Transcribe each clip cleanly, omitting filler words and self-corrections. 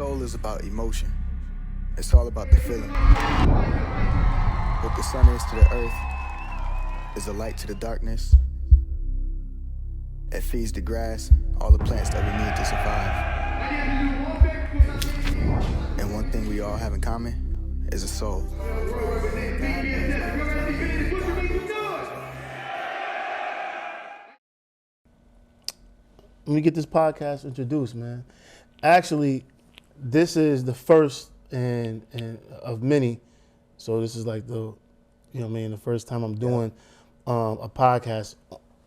soul is about emotion. It's all about the feeling. What the sun is to the earth is a light to the darkness. It feeds the grass, all the plants that we need to survive. And one thing we all have in common is a soul. Let me get this podcast introduced, man. Actually, this is the first and of many. So this is like the first time I'm doing a podcast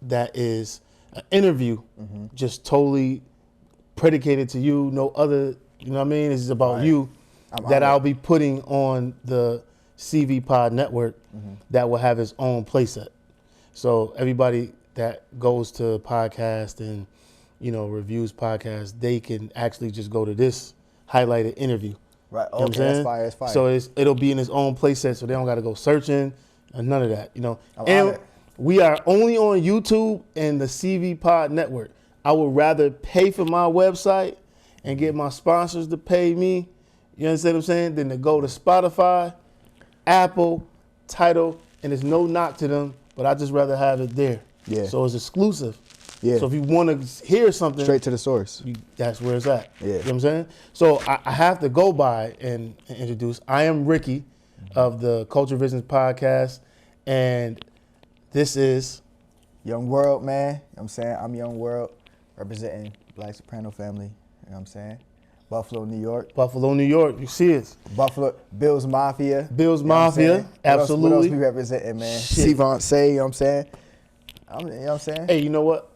that is an interview, just totally predicated to you. No other, you know what I mean? This is about you that I'll be putting on the CV Pod Network that will have its own playset. So everybody that goes to podcast and reviews podcasts, they can actually just go to this highlighted interview. Right. You know Okay. That's fire. That's fire. So it'll be in its own playset, so they don't got to go searching and none of that. I'm and honored. we are only on YouTube and the CV Pod Network. I would rather pay for my website and get my sponsors to pay me. You understand what I'm saying? Than to go to Spotify, Apple, Tidal, and there's no knock to them, but I just rather have it there. Yeah. So it's exclusive. Yeah. So if you want to hear something, Straight to the source. that's where it's at. Yeah. You know what I'm saying? So I have to go by and introduce. I am Ricky of the Culture Visions podcast, and this is Young World, man. You know what I'm saying? I'm Young World, representing Black Soprano family. You know what I'm saying? Buffalo, New York. Buffalo, New York. You see it. Buffalo, Bills Mafia. Bills You know what I'm Mafia, saying? absolutely. What else we representing, man? Shit. Sivant say, you know what I'm saying? You know what I'm saying? Hey, you know what?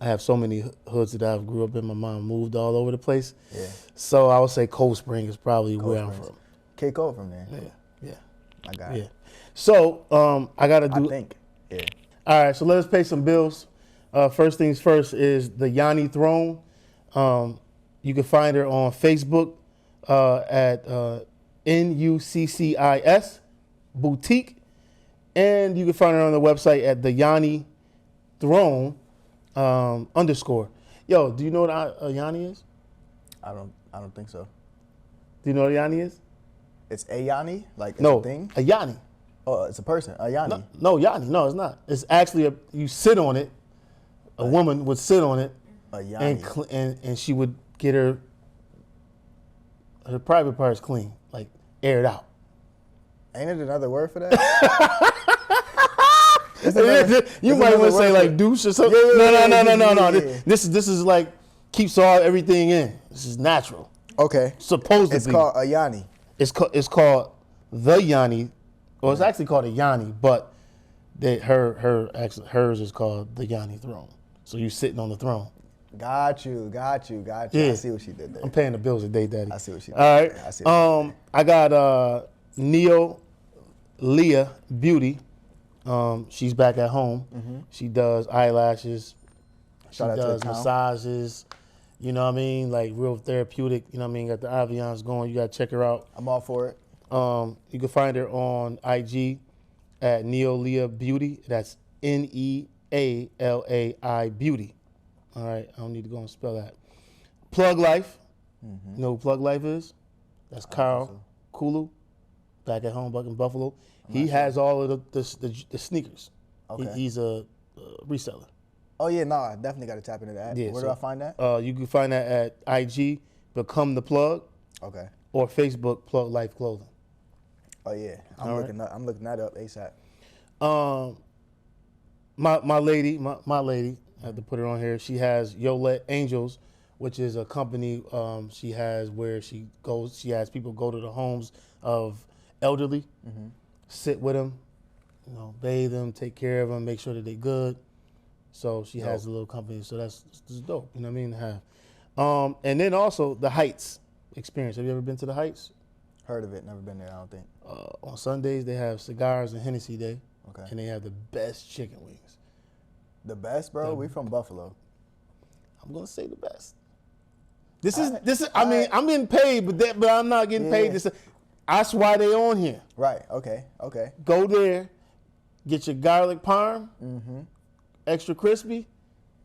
I have so many hoods that I grew up in. My mom moved all over the place. Yeah. So I would say Cold Spring is probably Cold where Springs. I'm from. Kick over from there. Yeah. I got Yeah. it. So I got to do. I think. Yeah. All right, so let us pay some bills. First things first is the Yanni Throne. You can find her on Facebook at NUCCIS Boutique. And you can find her on the website at the Yanni Throne _. Yo, do you know what a Yanni is? I don't think so. Do you know what a Yanni is? It's a Yanni? Like it's No, a thing? a Yanni. Oh, it's a person. A Yanni. No, Yanni. No, it's not. It's actually you sit on it. A woman would sit on it. A Yanni. And she would get her private parts clean, like air it out. Ain't it another word for that? You might want to say like douche or something. No. Yeah. This is like keeps everything in. This is natural. Okay. Supposedly. It's called a Yanni. It's called the Yanni. Well, it's actually called a Yanni, but hers is called the Yanni Throne. So you sitting on the throne. Got you. Yeah. I see what she did there. I'm paying the bills today, Daddy. I see what she did. All right. I see what she did. I got Neo Leah Beauty. She's back at home. She does eyelashes. Shout out She to the does town. massages. You know what I mean? Like real therapeutic. You know what I mean? Got the Avions going. You got to check her out. I'm all for it. You can find her on IG at Neo Leah Beauty. That's NEALAI Beauty. All right. I don't need to go and spell that. Plug Life. You know who Plug Life is? That's Carl Kulu, back at home, back in Buffalo. He has all of the sneakers. Okay. He's a reseller. Oh yeah, no, I definitely got to tap into that. Yeah, Where so, do I find that? You can find that at IG, Become the Plug, Okay. or Facebook, Plug Life Clothing. Oh yeah, I'm All looking that up ASAP. My lady, I have to put her on here. She has Yolette Angels, which is a company she has where she has people go to the homes of elderly, sit with them, bathe them, take care of them, make sure that they're good. So she has a little company, so that's dope. You know what I mean? To have. And then also the Heights experience. Have you ever been to the Heights? Heard of it, never been there. I don't think. On Sundays they have cigars and Hennessy Day, Okay. and they have the best chicken wings. The best, bro. We from Buffalo. I'm gonna say the best. This is. I mean, I'm getting paid, but I'm not getting paid. That's why they on here. Right. Okay. Go there, get your garlic parm, extra crispy.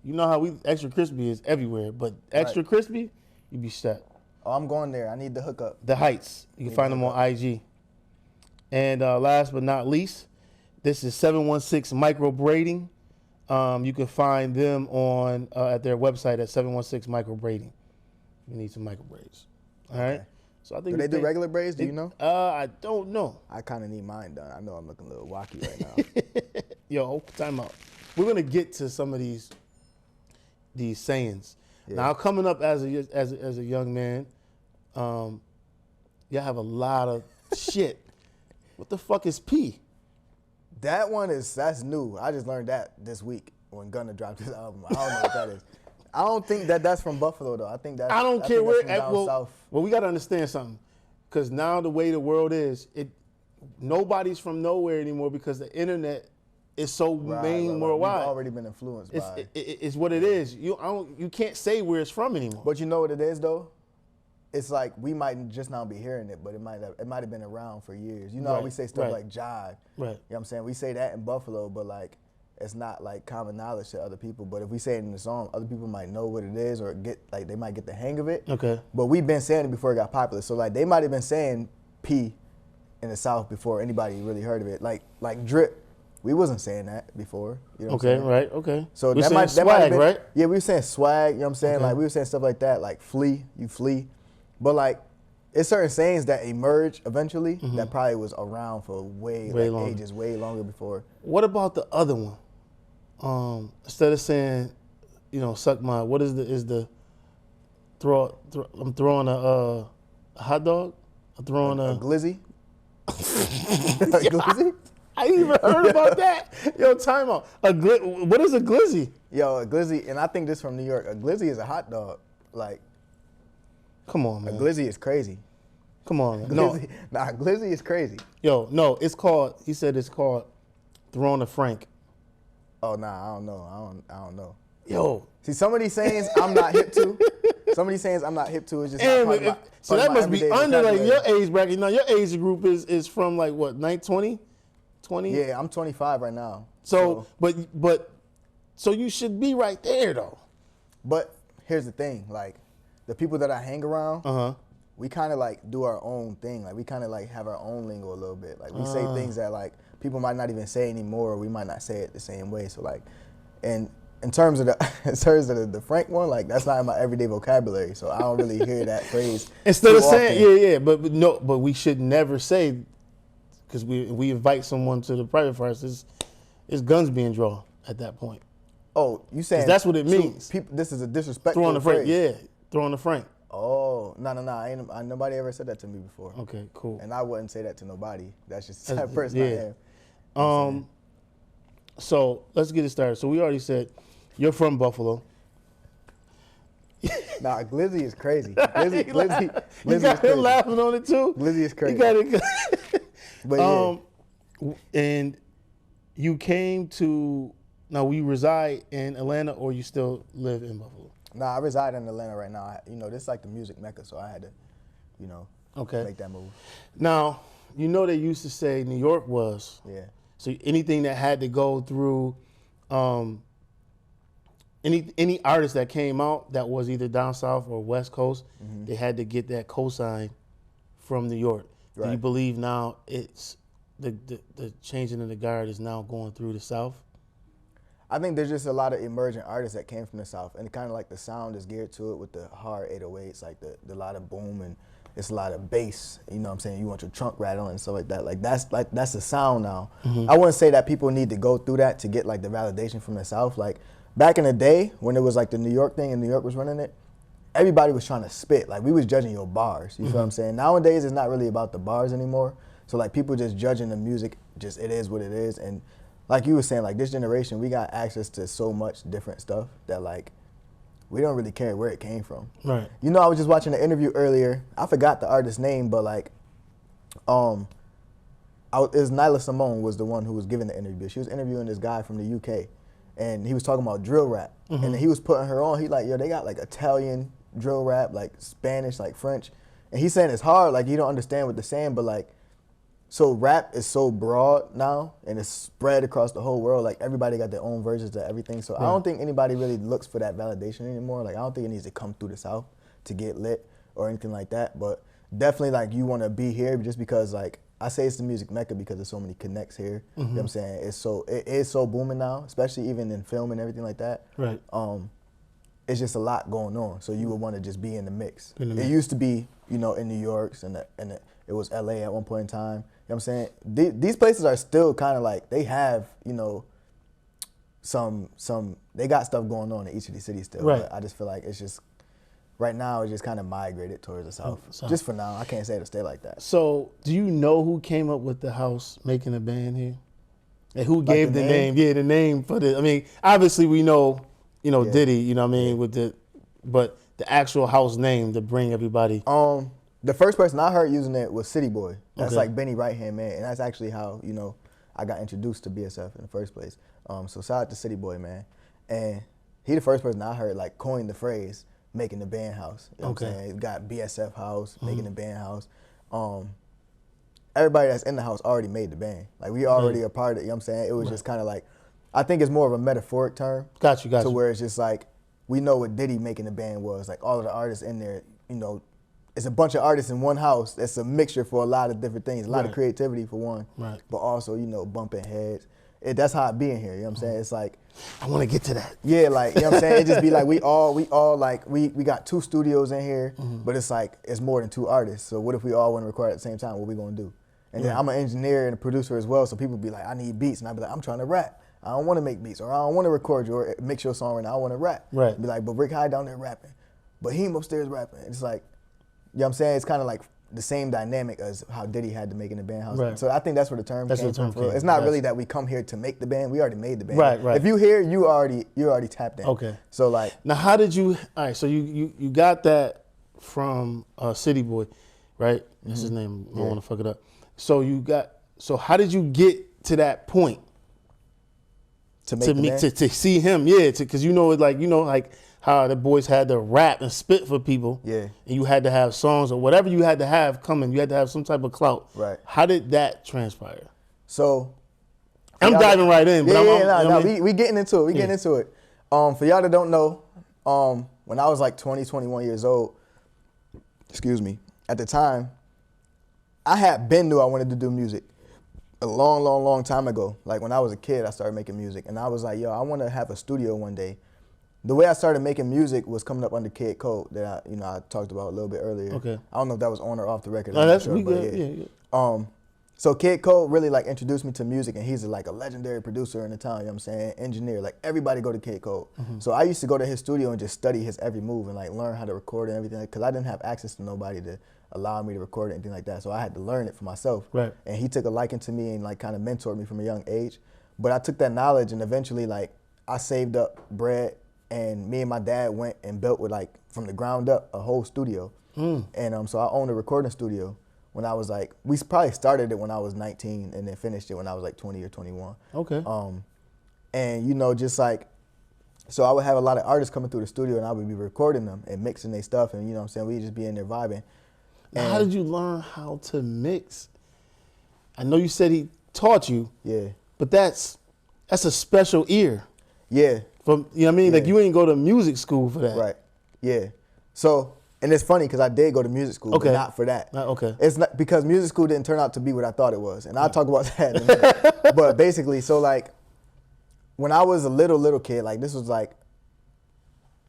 You know how extra crispy is everywhere, but extra crispy, you be set. Oh, I'm going there. I need the hookup. The Heights. You can find them on IG. And last but not least, this is 716 Micro Braiding. You can find them on at their website at 716 Micro Braiding. You need some micro braids. All right. So I think Do they do regular braids? Do you know? I don't know. I kind of need mine done. I know I'm looking a little wacky right now. Yo, time out. We're gonna get to some of these sayings. Yeah. Now, coming up as a young man, y'all have a lot of shit. What the fuck is P? That's new. I just learned that this week when Gunna dropped his album. I don't know what that is. I don't think that's from Buffalo though. I think that's. I don't care where. from down south. Well, we got to understand something, because now the way the world is, nobody's from nowhere anymore because the internet is so main worldwide. We've already been influenced by. It's what it is. You can't say where it's from anymore. But you know what it is though? It's like we might just now be hearing it, but it might have been around for years. You know how we say stuff like jive. Right. You know what I'm saying? We say that in Buffalo, but like it's not like common knowledge to other people. But if we say it in the song, other people might know what it is or they might get the hang of it. Okay. But we've been saying it before it got popular. So like they might have been saying P in the South before anybody really heard of it. Like drip. We wasn't saying that before. You know what I'm saying? Right, okay. So we that saying might swag, have been, right? Yeah, we were saying swag, you know what I'm saying? Okay. Like we were saying stuff like that, like flee, you flee. But like it's certain sayings that emerge eventually that probably was around for way longer. Ages, way longer before. What about the other one? Instead of saying, suck my, what is the I'm throwing a hot dog? I'm throwing a glizzy? A glizzy? I ain't even heard about that. Yo, time out. What is a glizzy? Yo, a glizzy, and I think this from New York. A glizzy is a hot dog. Like, come on, man. A glizzy is crazy. Come on, man. No. Nah, glizzy is crazy. Yo, no, he said it's called throwing a Frank. Oh, nah, I don't know. I don't know. Yo. See, some of these sayings I'm not hip to. Some of these sayings I'm not hip to. It's just not part of my, so that must be under like vocabulary. your age bracket. Now your age group is from like what, 20? 20? Yeah, I'm 25 right now. So so you should be right there though. But here's the thing, like the people that I hang around, we kind of like do our own thing. Like we kind of like have our own lingo a little bit. Like we say things that like people might not even say anymore, or we might not say it the same way. So like, and in terms of the Frank one, like that's not in my everyday vocabulary. So I don't really hear that phrase. Instead of saying, but we should never say, because we invite someone to the private parts, it's guns being drawn at that point. Oh, you saying that's what it means. People, this is a disrespectful throwing the Frank, phrase. Throwing the Frank. Oh, no, nobody ever said that to me before. Okay, cool. And I wouldn't say that to nobody. That's just the type of person I am. So let's get it started. So we already said you're from Buffalo. Nah, glizzy is crazy. Glizzy you got him laughing on it too. Glizzy is crazy. You got it. But and you came to, now we reside in Atlanta, or you still live in Buffalo? Nah, I reside in Atlanta right now. This is like the music mecca, so I had to, make that move. Now, they used to say New York was. Yeah. So anything that had to go through, any artist that came out that was either down south or West Coast, they had to get that cosign from New York. Right. Do you believe now it's the changing of the guard is now going through the South? I think there's just a lot of emerging artists that came from the South, and kind of like the sound is geared to it with the hard 808s, like the lot of boom, and it's a lot of bass. You know what I'm saying? You want your trunk rattling and stuff like that. Like that's the sound now. I wouldn't say that people need to go through that to get like the validation from the South. Like back in the day when it was like the New York thing and New York was running it, everybody was trying to spit. Like we was judging your bars. You feel what I'm saying? Nowadays it's not really about the bars anymore. So like people just judging the music, just it is what it is. And like you were saying, like this generation, we got access to so much different stuff that like we don't really care where it came from. Right. I was just watching an interview earlier. I forgot the artist's name, but like, Nyla Simone was the one who was giving the interview. She was interviewing this guy from the UK, and he was talking about drill rap, and he was putting her on. He like, yo, they got like Italian drill rap, like Spanish, like French, and he's saying it's hard, like you don't understand what they're saying, but like, so rap is so broad now, and it's spread across the whole world. Like everybody got their own versions of everything. So I don't think anybody really looks for that validation anymore. Like I don't think it needs to come through the South to get lit. or anything like that, but definitely like you want to be here just because like I say it's the music mecca because there's so many connects here. You know what I'm saying? It is so booming now, especially even in film and everything like that. Right. It's just a lot going on, so you would want to just be in the mix. It used to be, you know, in New York and it was LA at one point in time. You know what I'm saying? These places are still kind of like, they have, you know, they got stuff going on in each of these cities still. Right. But I just feel like it's just, right now it's just kind of migrated towards the South. Just for now, I can't say it'll stay like that. So do you know who came up with the house making a band here? And who gave the the name? name? Yeah, the name for the, I mean, obviously we know, you know, Yeah. Diddy, you know what I mean, but the actual house name to bring everybody. The first person I heard using it was City Boy. That's Okay. like Benny right hand man, and that's actually how, you know, I got introduced to BSF in the first place. So shout out to City Boy, man. And he the first person I heard like coin the phrase making the band house. You know what I'm saying? He got BSF house, making the band house. Everybody that's in the house already made the band. Like we already a part of it, you know what I'm saying? It was just kind of like, I think it's more of a metaphoric term. Got you. To where it's just like, we know what Diddy making the band was. Like all of the artists in there, you know, it's a bunch of artists in one house. It's a mixture for a lot of different things. A lot of creativity for one, but also, you know, bumping heads. That's how it be in here, you know what I'm saying? It's like, I want to get to that. yeah, like, you know what I'm saying? It just be like, we all like, we got 2 studios in here, but it's like, it's more than 2 artists. So what if we all want to record at the same time? What we gonna do? And then I'm an engineer and a producer as well, so people be like, I need beats, and I be like, I'm trying to rap. I don't want to make beats, or I don't want to record you or mix your song right now. I want to rap. Right. Be like, but Rick Hyde down there rapping, but him upstairs rapping. It's like, you know what I'm saying? It's kind of like the same dynamic as how Diddy had to make in the band house. Right. So I think that's where the term came from. For real. It's not really that we come here to make the band. We already made the band. Right. If you hear, you already tapped in. Okay. So like, Now, how did you? All right, so you got that from City Boy, right? That's his name. I don't want to fuck it up. So how did you get to that point to make the band? to see him? Yeah, because you know like how the boys had to rap and spit for people. Yeah. And you had to have songs or whatever you had to have coming. You had to have some type of clout. Right. How did that transpire? So I'm diving right in, but we getting into it. We getting into it. For y'all that don't know, when I was like 20, 21 years old, excuse me, at the time, I had knew I wanted to do music a long time ago. Like when I was a kid, I started making music, and I was like, yo, I want to have a studio one day. The way I started making music was coming up under Kid Code that I talked about a little bit earlier. Okay. I don't know if that was on or off the record. No, I'm that's not sure, but good. So Kid Code really like introduced me to music, and he's like a legendary producer in the town, you know what I'm saying, engineer. Like everybody go to Kid Code. So I used to go to his studio and just study his every move and like learn how to record and everything, because I didn't have access to nobody to allow me to record or anything like that. So I had to learn it for myself. Right. And he took a liking to me and like kind of mentored me from a young age. But I took that knowledge and eventually like I saved up bread, and me and my dad went and built with like from the ground up a whole studio. And so I owned a recording studio when I was like, we probably started it when I was 19 and then finished it when I was like 20 or 21. Okay. And you know, just like, so I would have a lot of artists coming through the studio and I would be recording them and mixing their stuff, and you know what I'm saying, we'd just be in there vibing. Now, how did you learn how to mix? I know you said he taught you. Yeah. But that's a special ear. Yeah. From, you know what I mean? Yeah. Like you ain't go to music school for that. Right. Yeah. So, and it's funny because I did go to music school, but not for that. Okay. It's not because music school didn't turn out to be what I thought it was, and I'll talk about that in a minute. But basically, so like, when I was a little kid, like this was like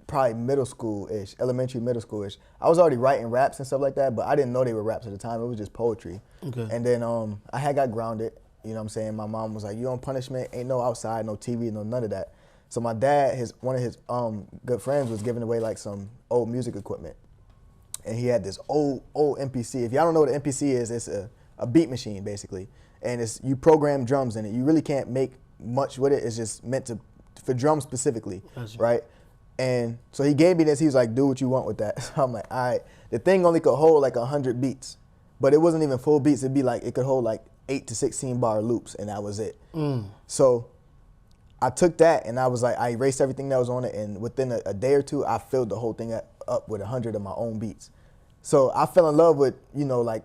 probably middle school-ish, elementary, middle school-ish, I was already writing raps and stuff like that, but I didn't know they were raps at the time. It was just poetry. Okay. And then I had got grounded, you know what I'm saying? My mom was like, you on punishment, ain't no outside, no TV, no none of that. So my dad, one of his good friends was giving away like some old music equipment. And he had this old MPC. If y'all don't know what an MPC is, it's a beat machine basically. And you program drums in it. You really can't make much with it. It's just meant for drums specifically, right? And so he gave me this. He was like, do what you want with that. So I'm like, all right. The thing only could hold like 100 beats, but it wasn't even full beats. It'd be like, it could hold like 8 to 16 bar loops, and that was it. So I took that and I was like, I erased everything that was on it, and within a day or two, I filled the whole thing up with 100 of my own beats. So I fell in love with, you know, like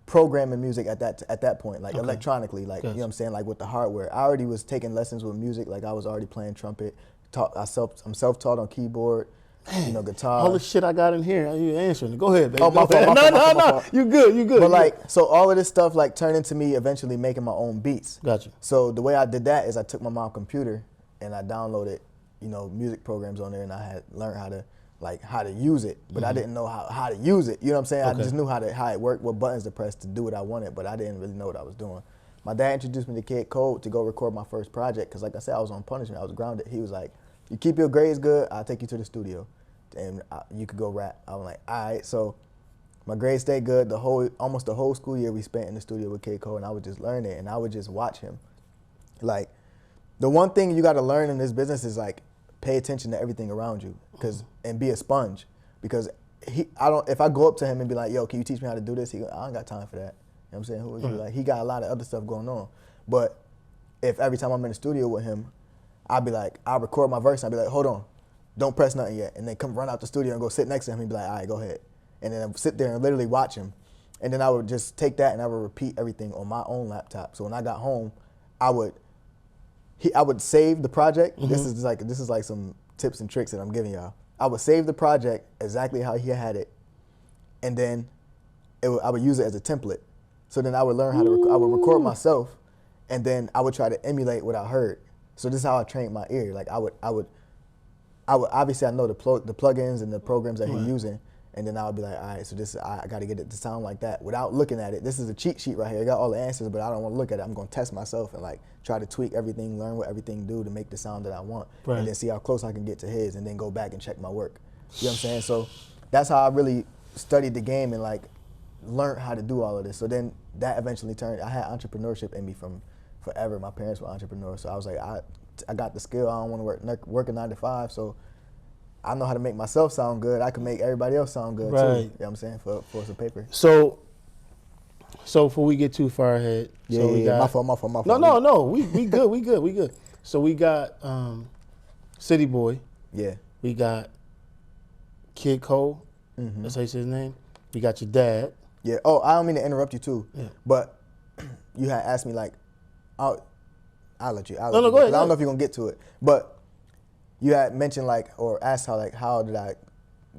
programming music at that point, like electronically, like, you know what I'm saying, like with the hardware. I already was taking lessons with music, like I was already playing trumpet. I'm self-taught on keyboard. you know, guitar. All the shit I got in here, you answering. Go ahead, baby. Oh, my Go fault, ahead. my fault, my No. fault. You good. But like, so all of this stuff like turned into me eventually making my own beats. Gotcha. So the way I did that is I took my mom's computer and I downloaded, you know, music programs on there, and I had learned how to use it, but I didn't know how to use it. You know what I'm saying? Okay. I just knew how it worked, what buttons to press to do what I wanted, but I didn't really know what I was doing. My dad introduced me to Kid Code to go record my first project, because like I said, I was on punishment, I was grounded. He was like, you keep your grades good, I'll take you to the studio, and you could go rap. I was like, all right. So my grades stayed good. Almost the whole school year we spent in the studio with Kid Code, and I would just learn it, and I would just watch him. Like, the one thing you got to learn in this business is like, pay attention to everything around you, and be a sponge, because if I go up to him and be like, yo, can you teach me how to do this? I don't got time for that. You know what I'm saying? Who is he? Like, he got a lot of other stuff going on. But if every time I'm in the studio with him, I'll record my verse and I'll be like, hold on, don't press nothing yet. And then come run out the studio and go sit next to him and be like, all right, go ahead. And then I'd sit there and literally watch him. And then I would just take that and I would repeat everything on my own laptop. So when I got home, I would save the project. This is like some tips and tricks that I'm giving y'all. I would save the project exactly how he had it, and then I would use it as a template. So then I would learn how to I would record myself, and then I would try to emulate what I heard. So this is how I trained my ear. Like I would obviously I know the plugins and the programs that he's using, and then I would be like, all right, so I got to get it to sound like that without looking at it. This is a cheat sheet right here. I got all the answers, but I don't want to look at it. I'm going to test myself and like try to tweak everything, learn what everything do to make the sound that I want, and then see how close I can get to his, and then go back and check my work. You know what I'm saying? So that's how I really studied the game and like learned how to do all of this. So then that eventually turned. I had entrepreneurship in me from forever. My parents were entrepreneurs, so I was like, I got the skill. I don't want to work a 9 to 5, so I know how to make myself sound good. I can make everybody else sound good too. You know what I'm saying? For some paper. So before we get too far ahead, My fault. No. We good. So we got City Boy. Yeah. We got Kid Cole. That's how you say his name. We got your dad. Yeah. Oh, I don't mean to interrupt you too. Yeah. But you had asked me like, I'll let you. No, go ahead. I don't know if you're gonna get to it, but you had mentioned like, or asked how did I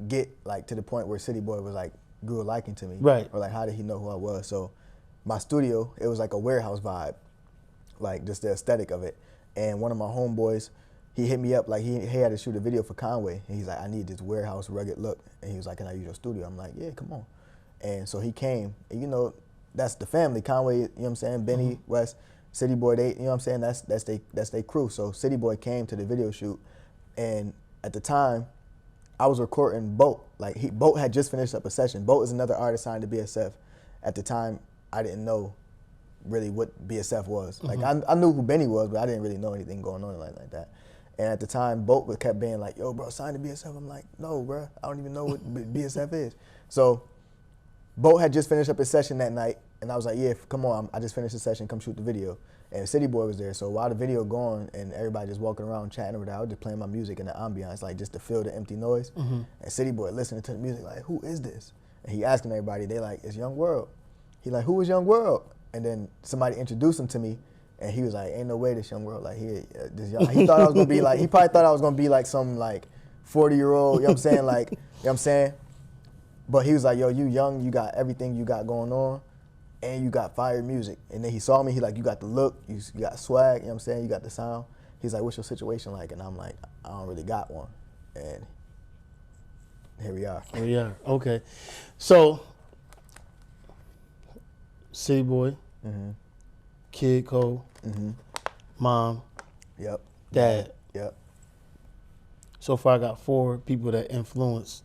get like to the point where City Boy was like grew a liking to me, right? Or like how did he know who I was? So my studio, it was like a warehouse vibe, like just the aesthetic of it. And one of my homeboys, he hit me up like he had to shoot a video for Conway, and he's like, I need this warehouse rugged look, and he was like, can I use your studio? I'm like, yeah, come on. And so he came, and you know, that's the family. Conway, you know what I'm saying, Benny, West, City Boy, they, you know what I'm saying, that's they crew. So City Boy came to the video shoot, and at the time, I was recording Boat. Like Boat had just finished up a session. Boat is another artist signed to BSF. At the time, I didn't know really what BSF was. Like I knew who Benny was, but I didn't really know anything going on like that. And at the time, Boat kept being like, yo, bro, sign to BSF. I'm like, no, bro, I don't even know what BSF is. So Boat had just finished up his session that night, and I was like, yeah, come on, I just finished the session, come shoot the video. And City Boy was there, so while the video going and everybody just walking around chatting over there, I was just playing my music in the ambiance, like just to feel the empty noise. And City Boy listening to the music like, who is this? And he asking everybody, they like, it's Young World. He like, who is Young World? And then somebody introduced him to me, and he was like, ain't no way this Young World, like he thought I was gonna be like, he probably thought I was gonna be like some like 40-year-old, you know what I'm saying, like, you know what I'm saying? But he was like, yo, you young, you got everything you got going on, and you got fire music. And then he saw me, he like, you got the look, you got swag, you know what I'm saying, you got the sound. He's like, what's your situation like? And I'm like, I don't really got one. And here we are. Here we are, okay. So, City Boy, Kid Cole, Mom, Yep. Dad. Yep. So far I got 4 people that influence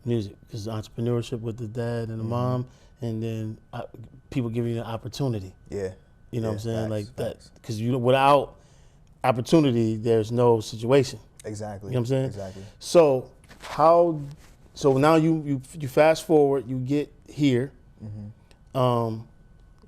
music. Because entrepreneurship with the dad and the mom, and then people giving you an opportunity. Yeah. You know what I'm saying? Facts, like that. facts. Because without opportunity, there's no situation. Exactly. You know what I'm saying? Exactly. So now you fast forward, you get here.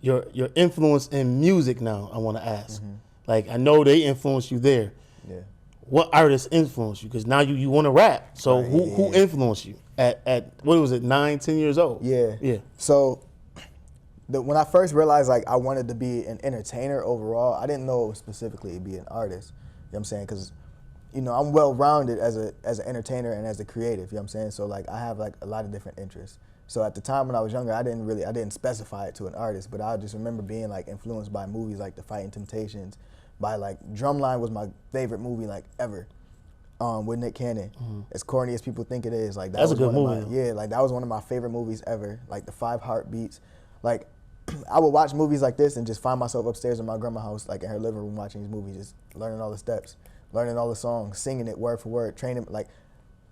Your influence in music now, I want to ask. Like, I know they influenced you there. Yeah. What artists influenced you? Because now you want to rap. So Right, who influenced you at what was it, 9, 10 years old? Yeah. Yeah. So when I first realized like I wanted to be an entertainer overall, I didn't know specifically to be an artist. You know what I'm saying? Because you know, I'm well-rounded as an entertainer and as a creative, you know what I'm saying? So like I have like a lot of different interests. So at the time when I was younger, I didn't specify it to an artist, but I just remember being like influenced by movies like The Fighting Temptations, by like Drumline was my favorite movie like ever, with Nick Cannon. As corny as people think it is, like That's a good movie. Yeah, like that was one of my favorite movies ever. Like The Five Heartbeats, like I would watch movies like this and just find myself upstairs in my grandma's house, like in her living room, watching these movies, just learning all the steps, learning all the songs, singing it word for word, training. Like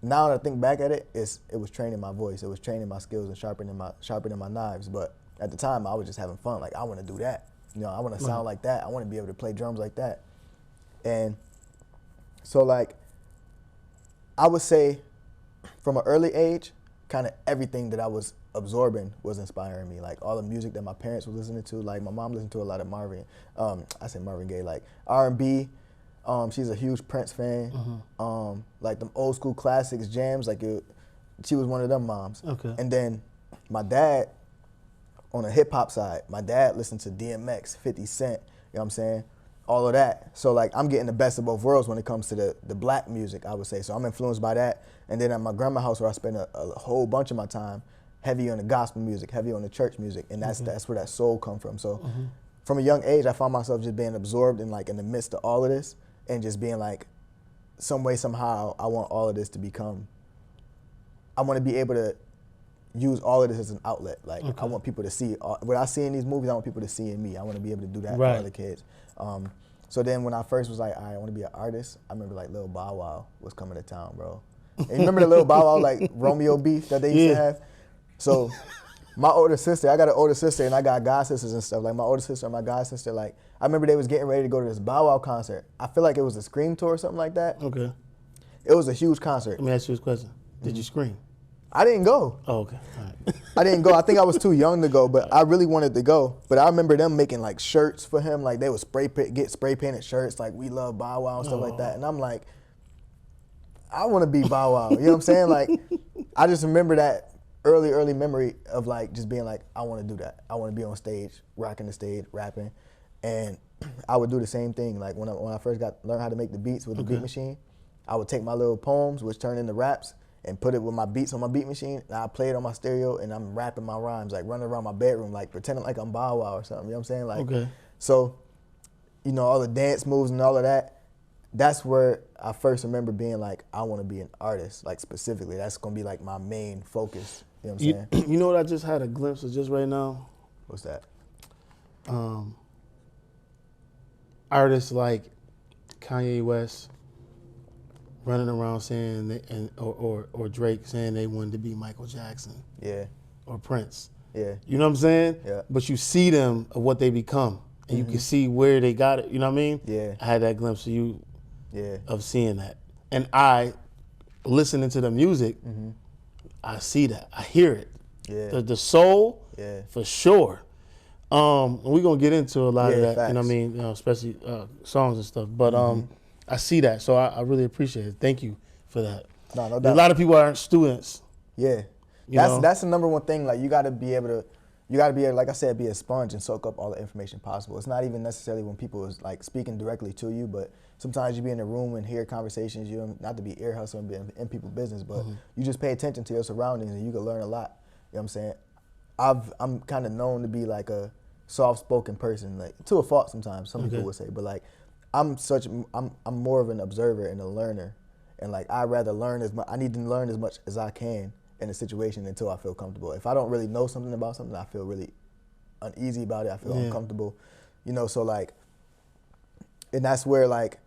now that I think back at it, it was training my voice, it was training my skills and sharpening my knives. But at the time, I was just having fun. Like I want to do that, you know, I want to sound like that. I want to be able to play drums like that. And so like I would say, from an early age, kind of everything that I was absorbing was inspiring me. Like all the music that my parents were listening to. Like my mom listened to a lot of Marvin Gaye, like R&B. She's a huge Prince fan. Like them old school classics, jams. Like she was one of them moms. Okay. And then my dad, on the hip hop side, my dad listened to DMX, 50 Cent. You know what I'm saying? All of that. So like I'm getting the best of both worlds when it comes to the black music, I would say. So I'm influenced by that. And then at my grandma's house, where I spend a whole bunch of my time, heavy on the gospel music, heavy on the church music, and that's where that soul come from. So from a young age, I found myself just being absorbed in like in the midst of all of this, and just being like, some way, somehow, I want all of this to become. I want to be able to use all of this as an outlet. Like I want people to see what I see in these movies. I want people to see in me. I want to be able to do that for other kids. So then when I first was like, I want to be an artist, I remember like Lil Bow Wow was coming to town, bro. And you remember the Lil Bow Wow like Romeo beef that they used to have? So my older sister, I got an older sister and I got god sisters and stuff. Like my older sister and my god sister, like I remember they was getting ready to go to this Bow Wow concert. I feel like it was a Scream tour or something like that. Okay. It was a huge concert. Let me ask you this question. Did you scream? I didn't go. Oh, okay. All right. I didn't go. I think I was too young to go, but I really wanted to go. But I remember them making like shirts for him. Like they would get spray painted shirts like "We Love Bow Wow" and stuff like that. And I'm like, I want to be Bow Wow. You know what I'm saying? Like, I just remember that early memory of like just being like, I want to do that. I want to be on stage, rocking the stage, rapping, and I would do the same thing. Like when I first learned how to make the beats with the beat machine, I would take my little poems, which turned into raps, and put it with my beats on my beat machine, and I play it on my stereo, and I'm rapping my rhymes, like running around my bedroom, like pretending like I'm Bow Wow or something, you know what I'm saying? Like, so, you know, all the dance moves and all of that, that's where I first remember being like, I want to be an artist, like specifically. That's going to be like my main focus, you know what I'm saying? You know what I just had a glimpse of just right now? What's that? Artists like Kanye West running around saying, or Drake saying they wanted to be Michael Jackson. Yeah. Or Prince. Yeah. You know what I'm saying? Yeah. But you see them of what they become, and you can see where they got it. You know what I mean? Yeah. I had that glimpse of you, Yeah. of seeing that, and I, listening to the music, I see that, I hear it. Yeah. The soul, Yeah. for sure. And we're gonna get into a lot of that. Facts. You know what I mean? Especially songs and stuff. But I see that, so I really appreciate it. Thank you for that. No doubt. A lot of people aren't students. Yeah, that's the number one thing. Like you got to be able, like I said, be a sponge and soak up all the information possible. It's not even necessarily when people is like speaking directly to you, but sometimes you be in a room and hear conversations. You don't, not to be ear hustling, be in people's business, but you just pay attention to your surroundings and you can learn a lot. You know what I'm saying? I'm kind of known to be like a soft-spoken person, like to a fault sometimes. Some people would say, but like I'm more of an observer and a learner. And like I need to learn as much as I can in a situation until I feel comfortable. If I don't really know something about something, I feel really uneasy about it. I feel uncomfortable, you know. So like, and that's where like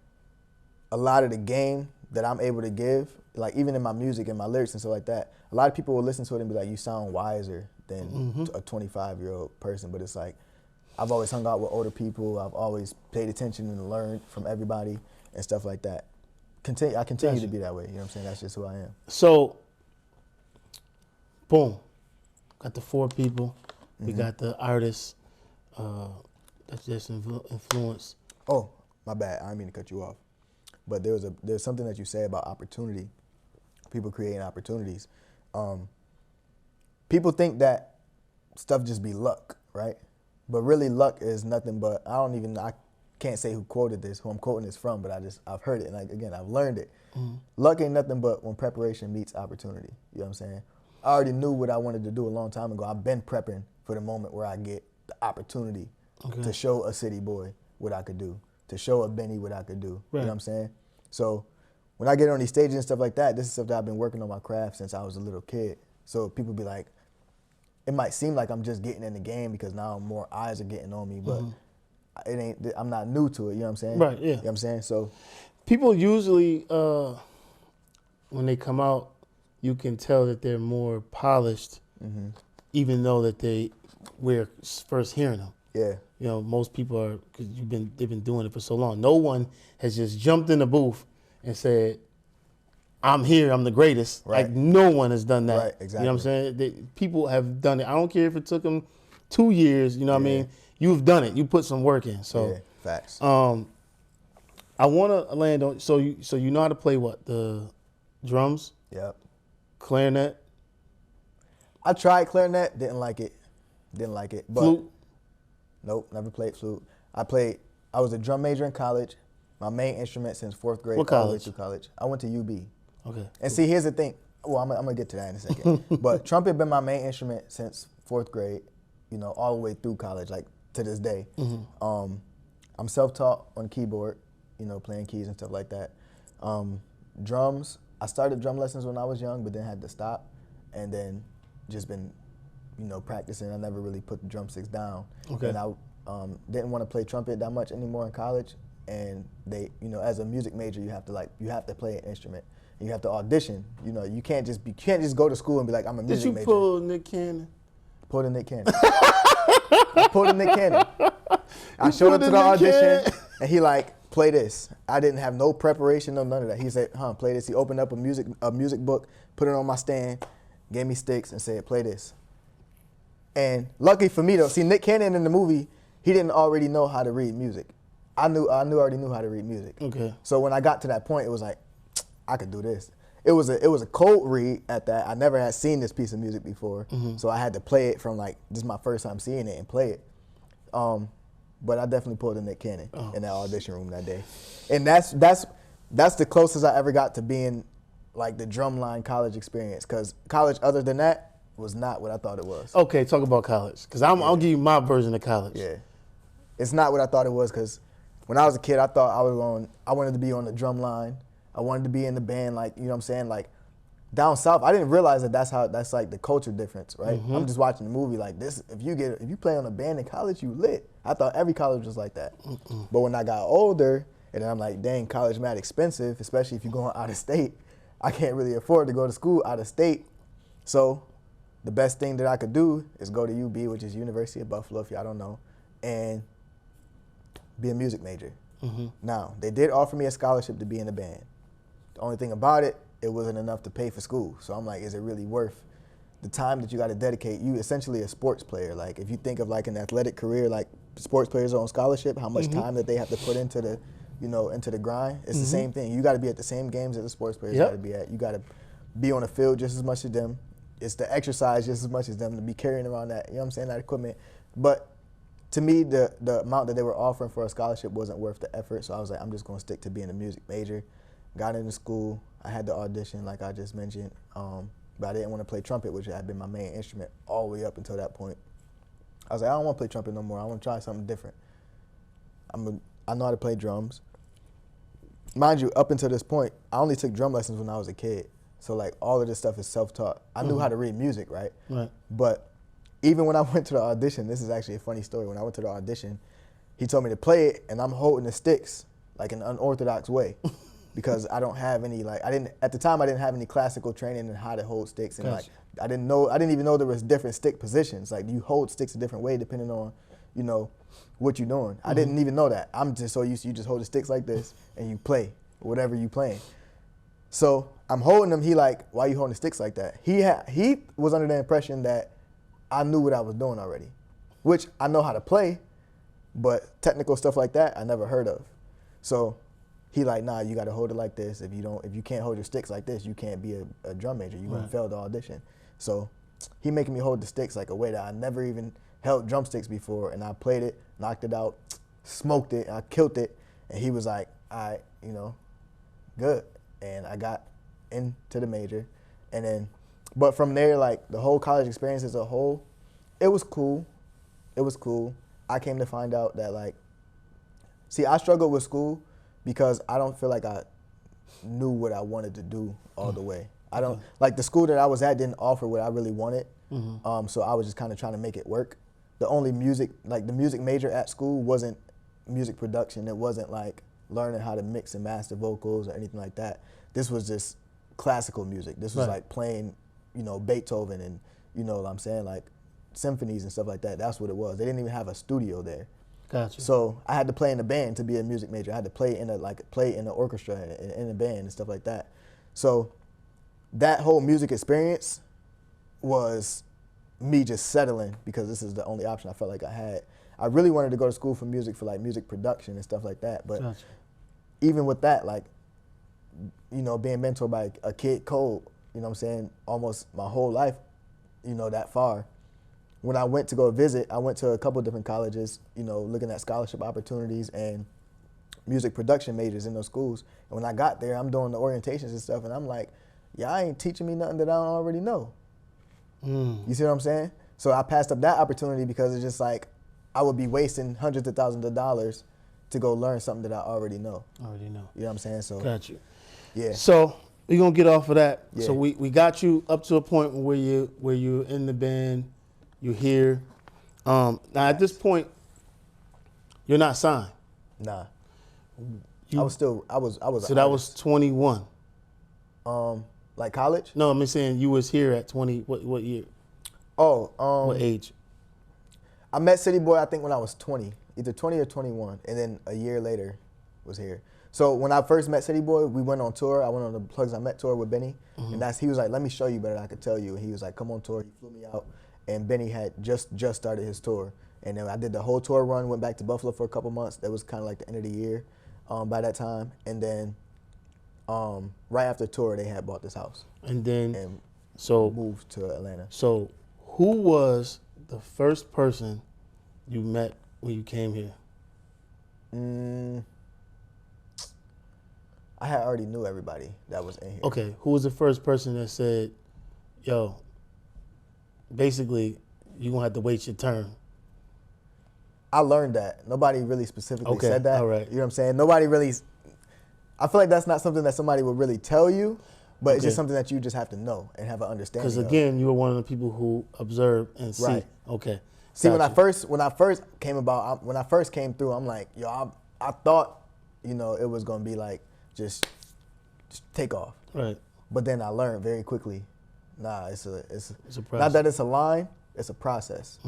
a lot of the game that I'm able to give, like even in my music and my lyrics and stuff like that, a lot of people will listen to it and be like, you sound wiser than a 25-year-old person. But it's like, I've always hung out with older people. I've always paid attention and learned from everybody and stuff like that. I continue to be that way. You know what I'm saying? That's just who I am. So, boom, got the 4 people. We got the artists that's just influenced. Oh, my bad. I didn't mean to cut you off. But there's something that you say about opportunity. People creating opportunities. People think that stuff just be luck, right? But really, luck is nothing but can't say who quoted this, who I'm quoting this from, but I've heard it, and again, I've learned it. Luck ain't nothing but when preparation meets opportunity. You know what I'm saying? I already knew what I wanted to do a long time ago. I've been prepping for the moment where I get the opportunity to show a city boy what I could do, to show a Benny what I could do. You know what I'm saying? So when I get on these stages and stuff like that, this is stuff that I've been working on my craft since I was a little kid. So people be like, it might seem like I'm just getting in the game because now more eyes are getting on me, but it ain't. I'm not new to it. You know what I'm saying? Right. Yeah. You know what I'm saying? So people usually, when they come out, you can tell that they're more polished, even though that we're first hearing them. yeah, You know, most people are, because they've been doing it for so long. No one has just jumped in the booth and said, "I'm here, I'm the greatest." Right. Like no one has done that. Right, exactly. You know what I'm saying? People have done it. I don't care if it took them 2 years. You know what I mean? You've done it. You put some work in. So, yeah, facts. I want to land on. So you know how to play what? The drums, Yep. clarinet, I tried clarinet, didn't like it. But flute. nope, never played flute. I was a drum major in college. My main instrument since 4th grade What all the way college? through college. I went to UB. Okay. And see, here's the thing. Well, I'm gonna get to that in a second. But trumpet been my main instrument since 4th grade, you know, all the way through college, like to this day. I'm self-taught on keyboard, you know, playing keys and stuff like that. Drums, I started drum lessons when I was young, but then had to stop, and then just been, you know, practicing. I never really put the drumsticks down. Okay. And I didn't want to play trumpet that much anymore in college. And they, you know, as a music major, you have to play an instrument. And you have to audition. You know, you can't just go to school and be like, I'm a Did music you major. pull Nick Cannon? Pulled a Nick Cannon. I pulled a Nick Cannon. I showed up to the audition, and he like, play this. I didn't have no preparation, no none of that. He said, play this. He opened up a music book, put it on my stand, gave me sticks, and said, play this. And lucky for me though, see Nick Cannon in the movie, he didn't already know how to read music. I already knew how to read music. Okay. So when I got to that point, it was like, I could do this. It was a cold read at that. I never had seen this piece of music before, so I had to play it from like, this is my first time seeing it and play it. But I definitely pulled a Nick Cannon in that audition room that day. And that's the closest I ever got to being like the drumline college experience, because college other than that was not what I thought it was. Okay, talk about college, because I'll give you my version of college. Yeah. It's not what I thought it was, because when I was a kid, I thought I wanted to be on the drum line. I wanted to be in the band, like, you know what I'm saying? Like, down south, I didn't realize that's like the culture difference, right? I'm just watching the movie like this. If you play on a band in college, you lit. I thought every college was like that. But when I got older, and then I'm like, dang, college mad expensive, especially if you're going out of state. I can't really afford to go to school out of state. So the best thing that I could do is go to UB, which is University of Buffalo, if y'all don't know, and be a music major. Now, they did offer me a scholarship to be in the band. The only thing about it, it wasn't enough to pay for school. So I'm like, is it really worth the time that you got to dedicate? You essentially a sports player. Like, if you think of like an athletic career, like sports players are on scholarship, how much time that they have to put into the, you know, into the grind. It's the same thing. You got to be at the same games that the sports players got to be at. You got to be on the field just as much as them. It's the exercise just as much as them, to be carrying around that, you know what I'm saying, that equipment. But to me, the amount that they were offering for a scholarship wasn't worth the effort. So I was like, I'm just going to stick to being a music major. Got into school. I had the audition, like I just mentioned, but I didn't want to play trumpet, which had been my main instrument all the way up until that point. I was like, I don't want to play trumpet no more. I want to try something different. I know how to play drums. Mind you, up until this point, I only took drum lessons when I was a kid. So like all of this stuff is self-taught. I knew how to read music, right? Right. But even when I went to the audition, this is actually a funny story. When I went to the audition, he told me to play it, and I'm holding the sticks like an unorthodox way. Because I don't have any, like, at the time I didn't have any classical training in how to hold sticks, and Gotcha. like I didn't even know there was different stick positions. Like, you hold sticks a different way depending on, you know, what you're doing. I didn't even know that. I'm just so used to you just hold the sticks like this and you play whatever you playing. So I'm holding them. He like, why you holding the sticks like that? He was under the impression that I knew what I was doing already, which I know how to play, but technical stuff like that I never heard of. So he like, nah, you got to hold it like this. If you can't hold your sticks like this, you can't be a drum major. You wouldn't fail the audition. So he making me hold the sticks like a way that I never even held drumsticks before, and I played it, knocked it out, smoked it, I killed it, and he was like, all right, you know, good. And I got into the major, and then, but from there, like the whole college experience as a whole, it was cool. It was cool. I came to find out that like, see, I struggled with school because I don't feel like I knew what I wanted to do all the way. I don't, like the school that I was at didn't offer what I really wanted. So I was just kind of trying to make it work. The only music, like the music major at school wasn't music production. It wasn't like learning how to mix and master vocals or anything like that. This was just classical music. This was like playing, you know, Beethoven and, you know what I'm saying, like symphonies and stuff like that. That's what it was. They didn't even have a studio there. Gotcha. So I had to play in a band to be a music major. I had to play in an orchestra, in a band and stuff like that. So that whole music experience was me just settling because this is the only option I felt like I had. I really wanted to go to school for music, for like music production and stuff like that. But even with that, like, you know, being mentored by a kid Cole, you know what I'm saying, almost my whole life, you know, that far. When I went to go visit, I went to a couple different colleges, you know, looking at scholarship opportunities and music production majors in those schools. And when I got there, I'm doing the orientations and stuff, and I'm like, y'all ain't teaching me nothing that I don't already know. You see what I'm saying? So I passed up that opportunity because it's just like, I would be wasting hundreds of thousands of dollars to go learn something that I already know. You know what I'm saying? So Got you. Yeah. So we're gonna get off of that. Yeah. So we got you up to a point where you're in the band, you're here. Now at this point, you're not signed. Nah. I was so that was 21. Like college? No, I'm saying you was here at 20. What year? Oh, What age? I met City Boy, I think when I was 20, either 20 or 21, and then a year later was here. So when I first met City Boy, we went on tour. I went on the Plugs I Met tour with Benny, and he was like, let me show you better than I could tell you. And he was like, come on tour. He flew me out, and Benny had just started his tour. And then I did the whole tour run, went back to Buffalo for a couple months. That was kind of like the end of the year by that time. And then right after tour, they had bought this house. And then And so moved to Atlanta. So who was the first person you met when you came here? I had already knew everybody that was in here. Okay, who was the first person that said, yo, basically, you're going to have to wait your turn? I learned that. Nobody really specifically said that. All right. You know what I'm saying? Nobody really, I feel like that's not something that somebody would really tell you, but it's just something that you just have to know and have an understanding of. Because again, you were one of the people who observe and see. Right. Okay. See, Gotcha. when I first came about, when I first came through, I'm like, yo, I thought, you know, it was going to be like, just take off. Right. But then I learned very quickly, nah, it's a process. not that it's a line, it's a process.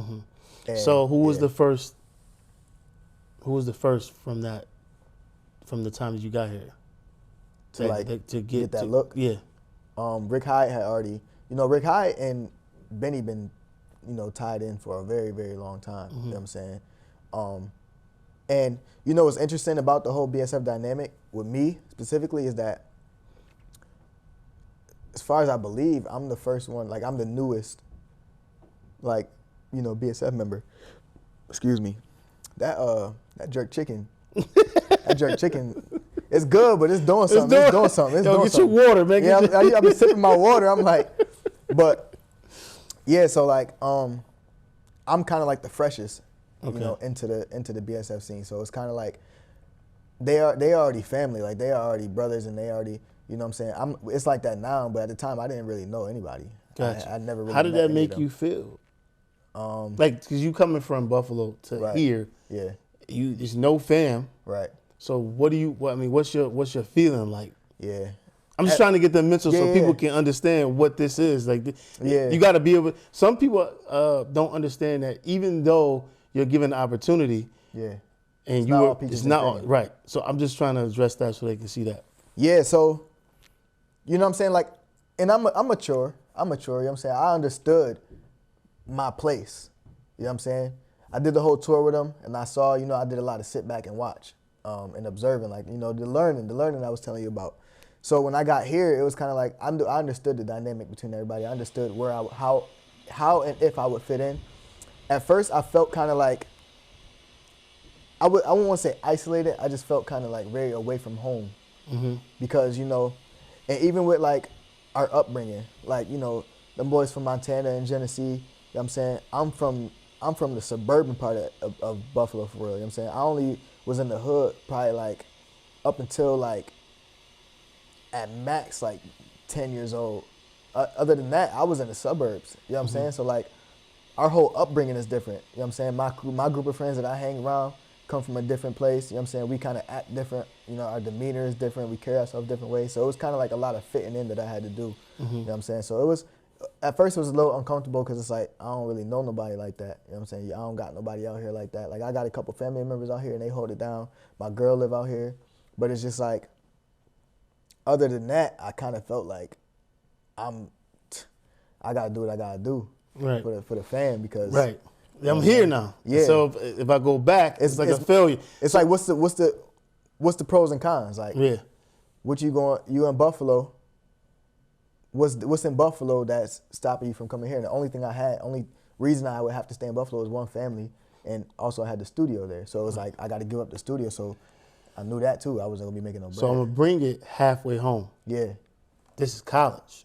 And, So who was the first? Who was the first from the time that you got here? To get that look? Yeah. Rick Hyde had already, you know, Rick Hyde and Benny been, you know, tied in for a very, very long time. You know what I'm saying? And you know what's interesting about the whole BSF dynamic with me specifically is that, as far as I believe, I'm the first one, like I'm the newest, like, you know, BSF member. Excuse me. That jerk chicken, it's good, but it's doing something. It's doing something. Yo, get your water, man. Yeah, I've been sipping my water. I'm like, but yeah, so like, I'm kind of like the freshest, you know, into the BSF scene. So it's kind of like they already family, like they are already brothers, and they already, you know what I'm saying. It's like that now, but at the time I didn't really know anybody. Gotcha. I never really. How did met that any of make them. you feel? Like, because you coming from Buffalo to here, Yeah. There's no fam. Right. So what's your feeling like? Yeah. I'm just trying to get the mental so Yeah. people can understand what this is. Like, Yeah. you got to be able. Some people don't understand that even though you're given the opportunity, Yeah. and it's not all, right. So I'm just trying to address that so they can see that. Yeah. So, you know what I'm saying? Like, and I'm mature. You know what I'm saying? I understood my place. You know what I'm saying? I did the whole tour with them, and I saw, you know, I did a lot of sit back and watch and observing, like, you know, the learning I was telling you about. So when I got here, it was kind of like I understood the dynamic between everybody. I understood where how and if I would fit in. At first, I felt kind of like I wouldn't want to say isolated. I just felt kind of like very away from home. Because, you know, and even with like our upbringing, like, you know, them boys from Montana and Genesee, you know what I'm saying? I'm from the suburban part of Buffalo for real, you know what I'm saying? I only was in the hood probably like up until like at max like 10 years old. Other than that, I was in the suburbs, you know what I'm saying? So like our whole upbringing is different, you know what I'm saying? My group of friends that I hang around come from a different place, you know what I'm saying? We kind of act different, you know, our demeanor is different, we carry ourselves different ways. So it was kind of like a lot of fitting in that I had to do, you know what I'm saying? So it was, at first it was a little uncomfortable because it's like, I don't really know nobody like that, you know what I'm saying? I don't got nobody out here like that. Like I got a couple family members out here and they hold it down. My girl live out here, but it's just like, other than that, I kind of felt like I got to do what I got to do for the fam because. Right. I'm here now. Yeah. So if I go back, it's like a failure. It's like what's the pros and cons? Like you in Buffalo. What's in Buffalo that's stopping you from coming here? And the only reason I would have to stay in Buffalo is one family, and also I had the studio there. So it was like I got to give up the studio. So I knew that too. I wasn't gonna be making no bread. So I'm gonna bring it halfway home. Yeah. This is college.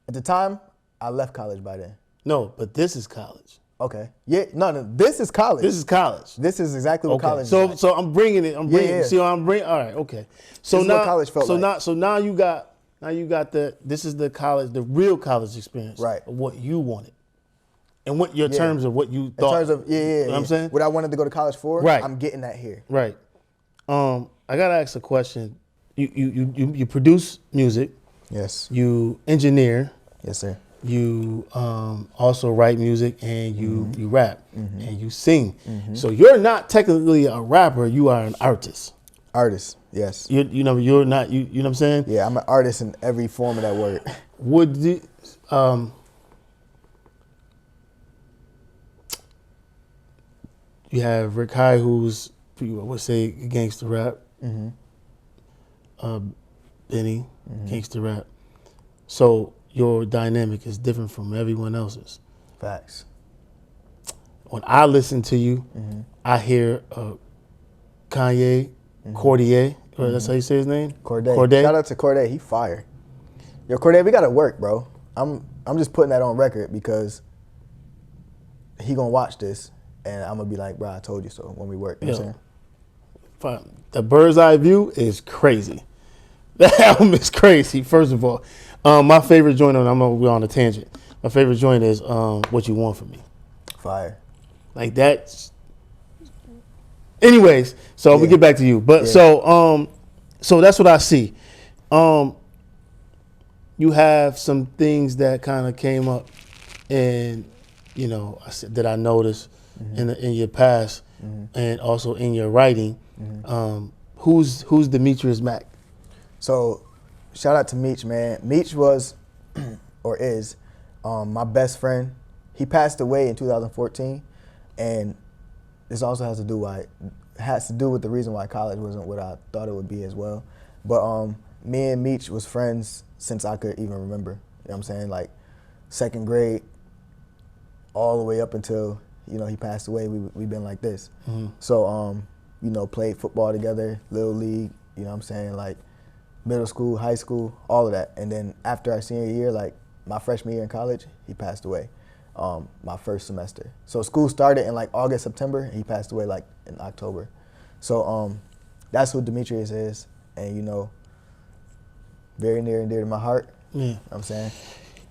At the time, I left college by then. No, but this is college. Okay. Yeah. No. This is college. This is college. This is exactly what college is. Like. So I'm bringing it. Yeah. See what I'm bringing? All right. Okay. So this now, is what college felt like. So now you got this is the college, the real college experience. Right. Of what you wanted, and what your terms of what you thought. In terms of You know what I'm saying? What I wanted to go to college for. Right. I'm getting that here. Right. I gotta ask a question. You produce music. Yes. You engineer. Yes, sir. You also write music and you rap and you sing. So you're not technically a rapper. You are an artist. Artist. Yes. You know you're not. You know what I'm saying? Yeah, I'm an artist in every form of that word. Would the, you have Rick High, who's I would say gangster rap. Benny, gangster rap. So your dynamic is different from everyone else's. Facts. When I listen to you, I hear Kanye, Cordae, or that's how you say his name? Cordae. Shout out to Cordae. He fire. Yo, Cordae, we gotta work, bro. I'm just putting that on record because he gonna watch this and I'm gonna be like, bro, I told you so when we work. You know what I'm saying? The Bird's Eye View is crazy. That album is crazy, first of all. My favorite joint, I'm gonna go on a tangent. My favorite joint is What You Want From Me. Fire. Like that. Anyways, so we get back to you. But so that's what I see. You have some things that kind of came up, and you know that I noticed in your past, and also in your writing. Who's Demetrius Mack? So, shout out to Meech, man. Meech was, or is, my best friend. He passed away in 2014, and this also has to do with the reason why college wasn't what I thought it would be as well. But me and Meech was friends since I could even remember. You know what I'm saying? Like second grade, all the way up until he passed away. We've been like this. So played football together, little league. You know what I'm saying? Like middle school, high school, all of that. And then after our senior year, like my freshman year in college, he passed away. My first semester. So school started in like August, September, and he passed away like in October. So that's who Demetrius is, and very near and dear to my heart. Yeah. You know what I'm saying?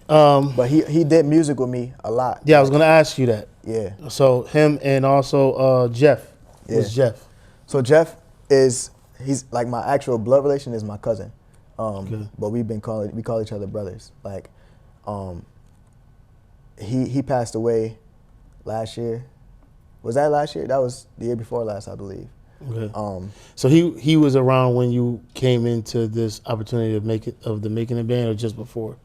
But he did music with me a lot. Yeah, I was gonna ask you that. Yeah. So him and also Jeff. Yeah. Who's Jeff? So Jeff he's like my actual blood relation is my cousin. But we call each other brothers. Like he passed away last year. Was that last year? That was the year before last, I believe. Okay. So he was around when you came into this opportunity of the making a band, or just before?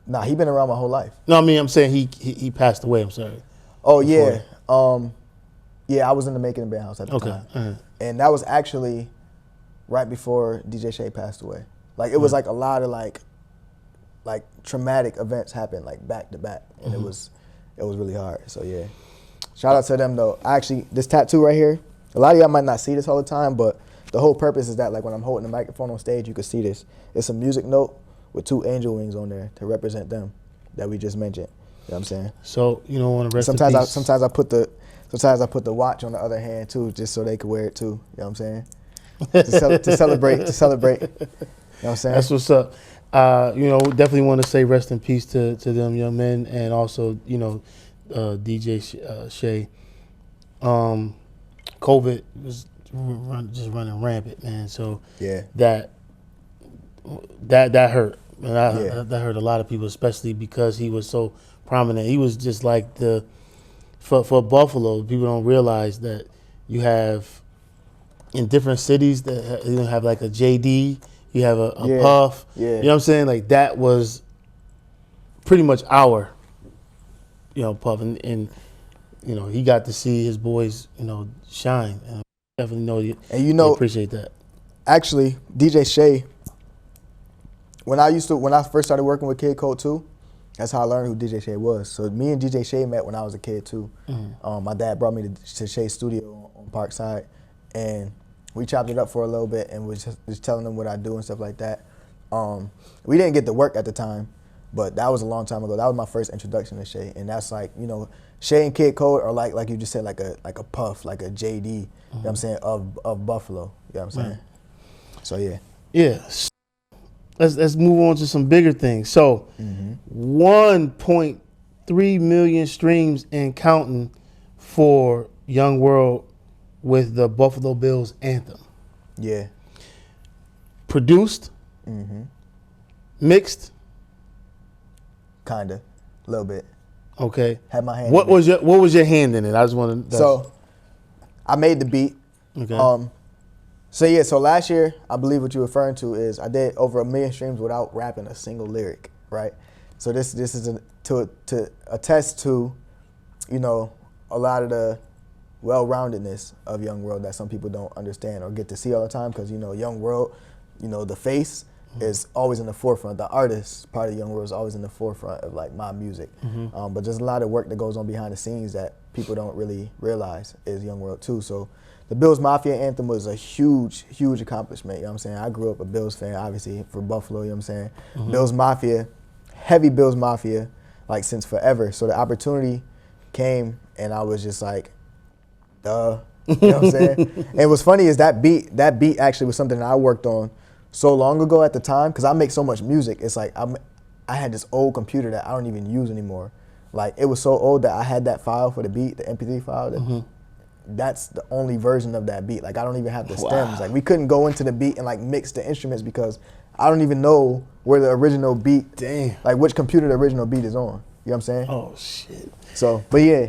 Nah, he been around my whole life. No, I mean I'm saying he passed away. I'm sorry. Oh before. Yeah. Yeah, I was in the making a band house at the time, and that was actually right before DJ Shay passed away. Like it was like a lot of like traumatic events happened like back to back, and it was really hard. So yeah. Shout out to them though. Actually, this tattoo right here, a lot of y'all might not see this all the time, but the whole purpose is that like when I'm holding the microphone on stage, you can see this. It's a music note with 2 angel wings on there to represent them that we just mentioned. You know what I'm saying? So you don't want to rest in Sometimes peace. sometimes I put the watch on the other hand too, just so they could wear it too. You know what I'm saying? to celebrate. You know what I'm saying? That's what's up. You know, definitely want to say rest in peace to them young men, and also, you know, DJ Shay. COVID was just running rampant, man. So Yeah. that hurt. And that hurt a lot of people, especially because he was so prominent. He was just like for Buffalo. People don't realize that you have in different cities that you have like a JD, you have a Puff. Yeah. You know what I'm saying? Like that was pretty much our, you know, Puff, and you know, he got to see his boys, you know, shine. And I definitely know you. And you know, appreciate that. Actually, DJ Shay. When I first started working with Kid Code 2, that's how I learned who DJ Shay was. So me and DJ Shay met when I was a kid too. Mm-hmm. My dad brought me to Shay's studio on Parkside, and we chopped it up for a little bit and was just telling him what I do and stuff like that. We didn't get to work at the time, but that was a long time ago. That was my first introduction to Shay, and that's like, you know, Shay and Kid Code are like you just said, like a Puff, like a JD. Mm-hmm. You know what I'm saying, of Buffalo. You know what I'm saying? Right. So yeah. Yeah. Let's move on to some bigger things. So, 1.3 million streams and counting for Young World with the Buffalo Bills anthem. Yeah. Produced, mixed, kinda, a little bit. Okay. Had my hand. What was your hand in it? I just want to. So, I made the beat. Okay. So last year, I believe what you're referring to is I did over 1 million streams without rapping a single lyric, right? So this is to attest to, you know, a lot of the well-roundedness of Young World that some people don't understand or get to see all the time, because, you know, Young World, you know, the face is always in the forefront. The artist part of Young World is always in the forefront of like my music. But there's a lot of work that goes on behind the scenes that people don't really realize is Young World too. So the Bills Mafia anthem was a huge, huge accomplishment. You know what I'm saying? I grew up a Bills fan, obviously, for Buffalo, you know what I'm saying? Bills Mafia, heavy Bills Mafia, like since forever. So the opportunity came and I was just like, duh. You know what I'm saying? And what's funny is that beat actually was something that I worked on so long ago at the time, because I make so much music. It's like I had this old computer that I don't even use anymore. Like, it was so old that I had that file for the beat, the MP3 file, that that's the only version of that beat. Like, I don't even have the stems. Like, we couldn't go into the beat and like mix the instruments because I don't even know where the original beat, like which computer the original beat is on. You know what I'm saying? Oh shit. So, but yeah,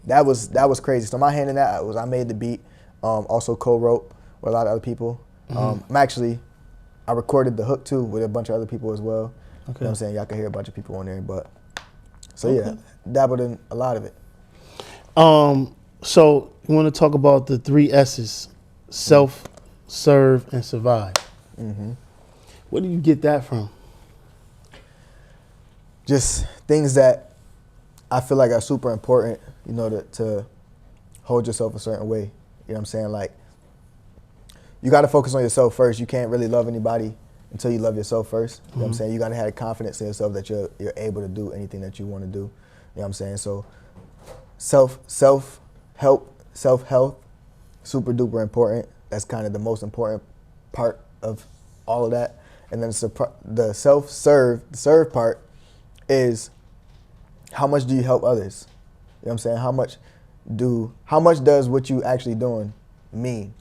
that was crazy. So my hand in that was I made the beat, also co-wrote with a lot of other people. I recorded the hook too with a bunch of other people as well. Okay. You know what I'm saying? Y'all can hear a bunch of people on there, but so yeah, dabbled in a lot of it. So you want to talk about the 3 S's: self, serve, and survive. Where do you get that from? Just things that I feel like are super important, you know, to hold yourself a certain way. You know what I'm saying? Like, you got to focus on yourself first. You can't really love anybody until you love yourself first. You know what I'm saying? You got to have confidence in yourself that you're able to do anything that you want to do. You know what I'm saying? So self-help, self-health, super duper important. That's kind of the most important part of all of that. And then the serve part is, how much do you help others? You know what I'm saying? How much does what you actually doing mean?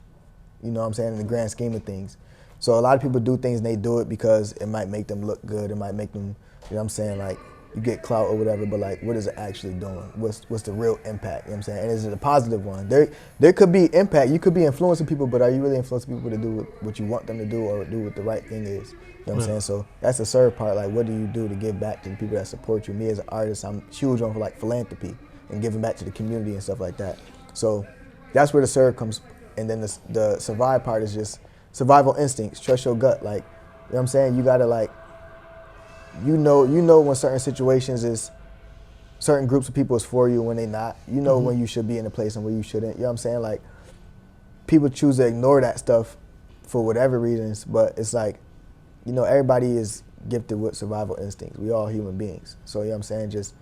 You know what I'm saying, in the grand scheme of things. So a lot of people do things and they do it because it might make them look good. It might make them, you know what I'm saying, like you get clout or whatever, but like, what is it actually doing? What's the real impact? You know what I'm saying? And is it a positive one? There could be impact. You could be influencing people, but are you really influencing people to do what you want them to do or do what the right thing is? You know what I'm saying? So that's the serve part. Like, what do you do to give back to the people that support you? Me as an artist, I'm huge on like philanthropy and giving back to the community and stuff like that. So that's where the serve comes. And then the survive part is just survival instincts. Trust your gut. Like, you know what I'm saying? You gotta like, you know when certain situations is certain groups of people is for you when they not. You know when you should be in a place and where you shouldn't. You know what I'm saying? Like, people choose to ignore that stuff for whatever reasons, but it's like, you know, everybody is gifted with survival instincts. We all human beings. So, you know what I'm saying? Just,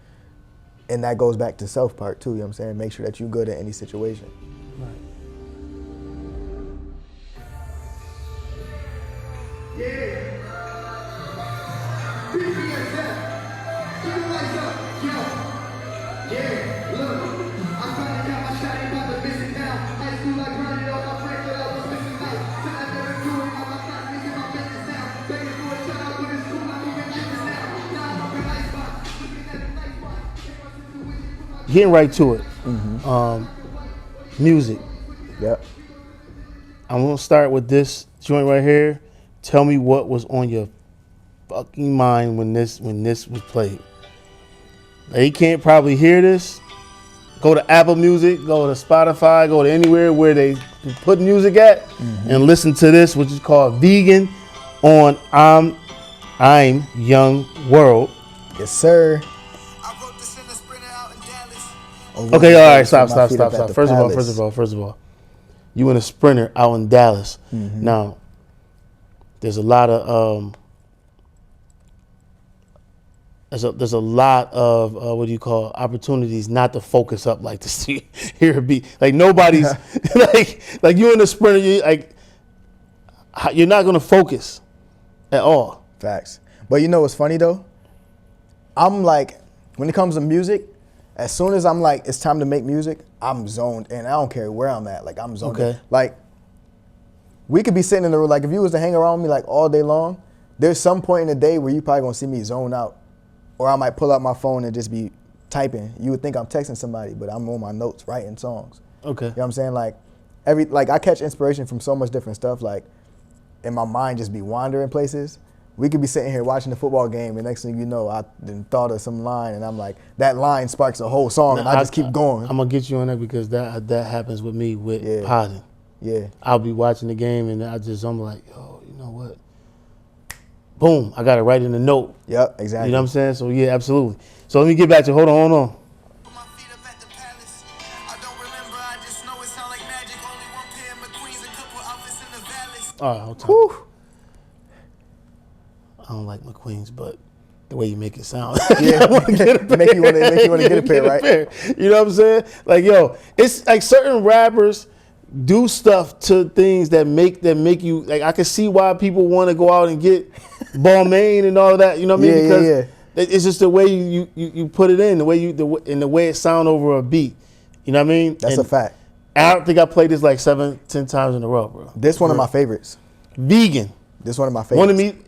and that goes back to self part too, you know what I'm saying? Make sure that you're good at any situation. Right. Getting right to it. Music. Yep. I'm gonna start with this joint right here. Tell me what was on your fucking mind when this was played. They can't probably hear this. Go to Apple Music, go to Spotify, go to anywhere where they put music at, and listen to this, which is called Vegan on I'm Young World. Yes, sir. Okay, all right, stop. First of all, you in a Sprinter out in Dallas. Now, there's a lot of there's a lot of what do you call opportunities not to focus up like to see hear a beat. Like nobody's like you in a Sprinter, you're not gonna focus at all. Facts. But you know what's funny though? I'm like, when it comes to music, as soon as I'm like, it's time to make music, I'm zoned in. I don't care where I'm at. Like, I'm zoned in. Like, we could be sitting in the room. Like, if you was to hang around me, like, all day long, there's some point in the day where you probably going to see me zone out. Or I might pull out my phone and just be typing. You would think I'm texting somebody, but I'm on my notes writing songs. Okay. You know what I'm saying? Like, I catch inspiration from so much different stuff. Like, and my mind just be wandering places. We could be sitting here watching the football game, and next thing you know, I then thought of some line, and I'm like, that line sparks a whole song, and I just keep going. I'm gonna get you on that because that happens with me with podding. Yeah. I'll be watching the game, and I'm like, yo, you know what? Boom, I got it right in the note. Yep, exactly. You know what I'm saying? So yeah, absolutely. So let me get back to hold on. All right, hold on. I don't like McQueen's, but the way you make it sound, yeah, make you want to get a pair, right? You know what I'm saying? Like, yo, it's like certain rappers do stuff to things that make you like. I can see why people want to go out and get Balmain and all of that. You know what I mean? Because it's just the way you put it in, the way it sound over a beat. You know what I mean? That's a fact. I don't think I played this like 7-10 times in a row, bro. This one of my favorites. Vegan. This one of my favorites.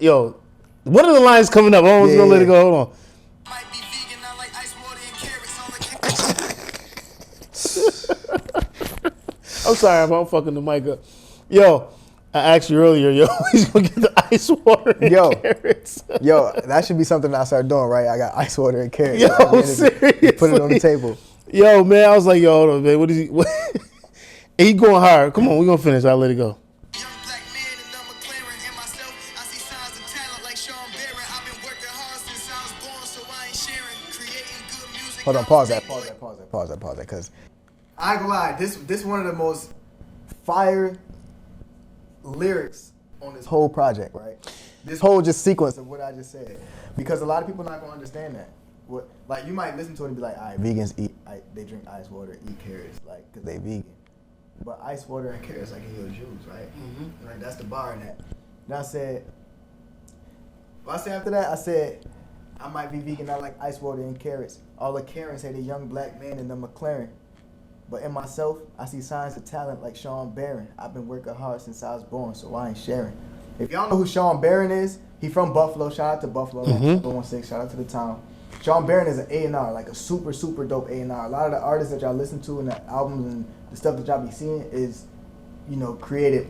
One of the lines coming up. I'm just gonna let it go. Hold on. Might be vegan, not like ice water and carrots. I'm sorry if I'm fucking the mic up. Yo, I asked you earlier, he's gonna get the ice water and carrots. Yo, that should be something that I start doing, right? I got ice water and carrots. Yo, seriously. Put it on the table. Yo, man, I was like, yo, hold on, man. What is he? He going hard. Come on, we're gonna finish. I'll let it go. Hold on, pause that, because I ain't gonna lie, this one of the most fire lyrics on this whole project, right? This whole just sequence of what I just said, because a lot of people not gonna understand that. Like, you might listen to it and be like, all right, vegans they drink ice water, eat carrots, like, cause they vegan. But ice water and carrots, like, in your juice, right? Right, that's the bar in that. And I said, after that, I said, I might be vegan, I like ice water and carrots. All the Karens say the young black man in the McLaren. But in myself, I see signs of talent like Sean Barron. I've been working hard since I was born, so I ain't sharing. If y'all know who Sean Barron is, he from Buffalo. Shout out to Buffalo, 716. Shout out to the town. Sean Barron is an A&R, like a super, super dope A&R. A lot of the artists that y'all listen to and the albums and the stuff that y'all be seeing is, created